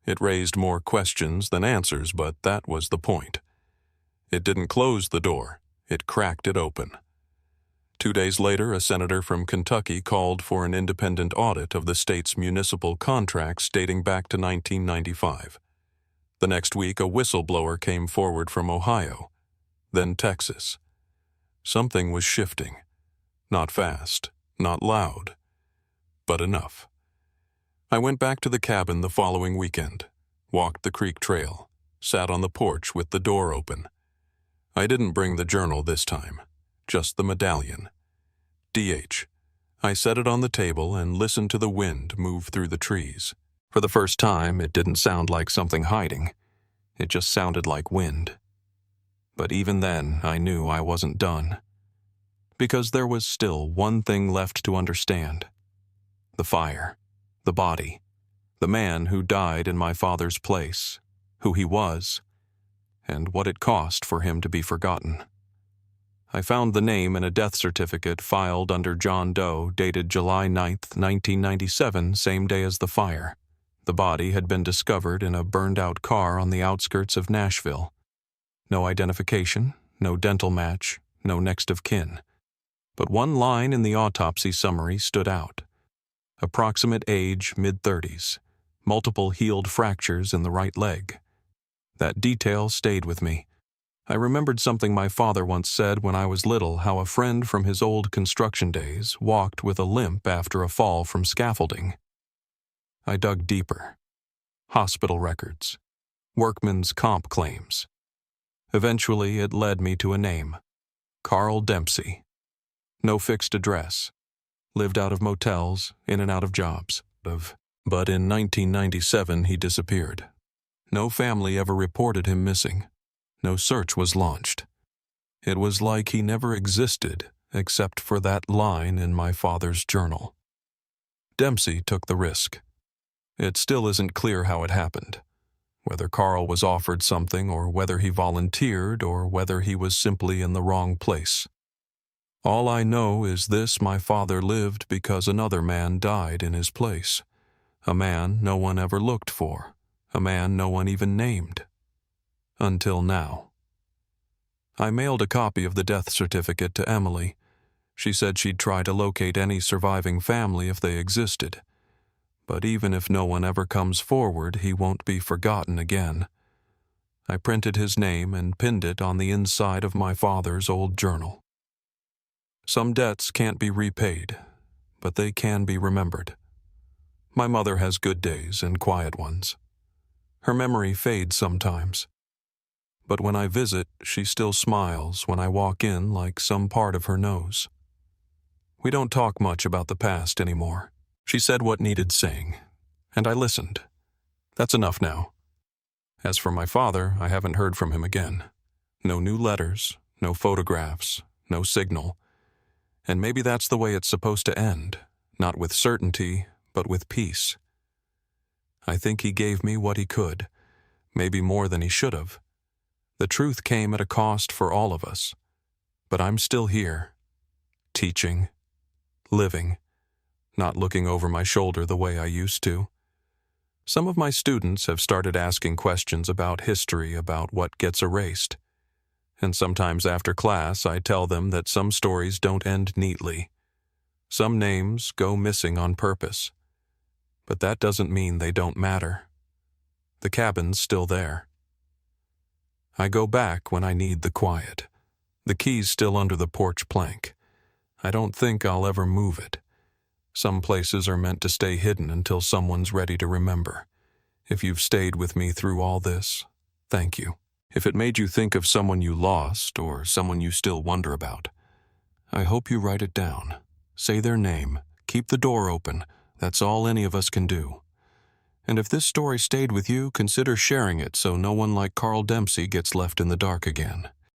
It raised more questions than answers, but that was the point. It didn't close the door. It cracked it open. 2 days later, a senator from Kentucky called for an independent audit of the state's municipal contracts dating back to 1995. The next week, a whistleblower came forward from Ohio, then Texas. Something was shifting. Not fast, not loud, but enough. I went back to the cabin the following weekend, walked the creek trail, sat on the porch with the door open. I didn't bring the journal this time, just the medallion. DH. I set it on the table and listened to the wind move through the trees. For the first time, it didn't sound like something hiding. It just sounded like wind. But even then, I knew I wasn't done. Because there was still one thing left to understand. The fire. The body, the man who died in my father's place, who he was, and what it cost for him to be forgotten. I found the name in a death certificate filed under John Doe dated July 9th, 1997, same day as the fire. The body had been discovered in a burned-out car on the outskirts of Nashville. No identification, no dental match, no next of kin. But one line in the autopsy summary stood out. Approximate age, mid-30s. Multiple healed fractures in the right leg. That detail stayed with me. I remembered something my father once said when I was little, how a friend from his old construction days walked with a limp after a fall from scaffolding. I dug deeper. Hospital records. Workman's comp claims. Eventually, it led me to a name. Carl Dempsey. No fixed address. Lived out of motels, in and out of jobs. But in 1997, he disappeared. No family ever reported him missing. No search was launched. It was like he never existed, except for that line in my father's journal. Dempsey took the risk. It still isn't clear how it happened. Whether Carl was offered something, or whether he volunteered, or whether he was simply in the wrong place. All I know is this: my father lived because another man died in his place. A man no one ever looked for. A man no one even named. Until now. I mailed a copy of the death certificate to Emily. She said she'd try to locate any surviving family if they existed. But even if no one ever comes forward, he won't be forgotten again. I printed his name and pinned it on the inside of my father's old journal. Some debts can't be repaid, but they can be remembered. My mother has good days and quiet ones. Her memory fades sometimes. But when I visit, she still smiles when I walk in, like some part of her knows. We don't talk much about the past anymore. She said what needed saying, and I listened. That's enough now. As for my father, I haven't heard from him again. No new letters, no photographs, no signal. And maybe that's the way it's supposed to end, not with certainty, but with peace. I think he gave me what he could, maybe more than he should have. The truth came at a cost for all of us. But I'm still here, teaching, living, not looking over my shoulder the way I used to. Some of my students have started asking questions about history, about what gets erased. And sometimes after class, I tell them that some stories don't end neatly. Some names go missing on purpose. But that doesn't mean they don't matter. The cabin's still there. I go back when I need the quiet. The key's still under the porch plank. I don't think I'll ever move it. Some places are meant to stay hidden until someone's ready to remember. If you've stayed with me through all this, thank you. If it made you think of someone you lost or someone you still wonder about, I hope you write it down. Say their name. Keep the door open. That's all any of us can do. And if this story stayed with you, consider sharing it so no one like Carl Dempsey gets left in the dark again.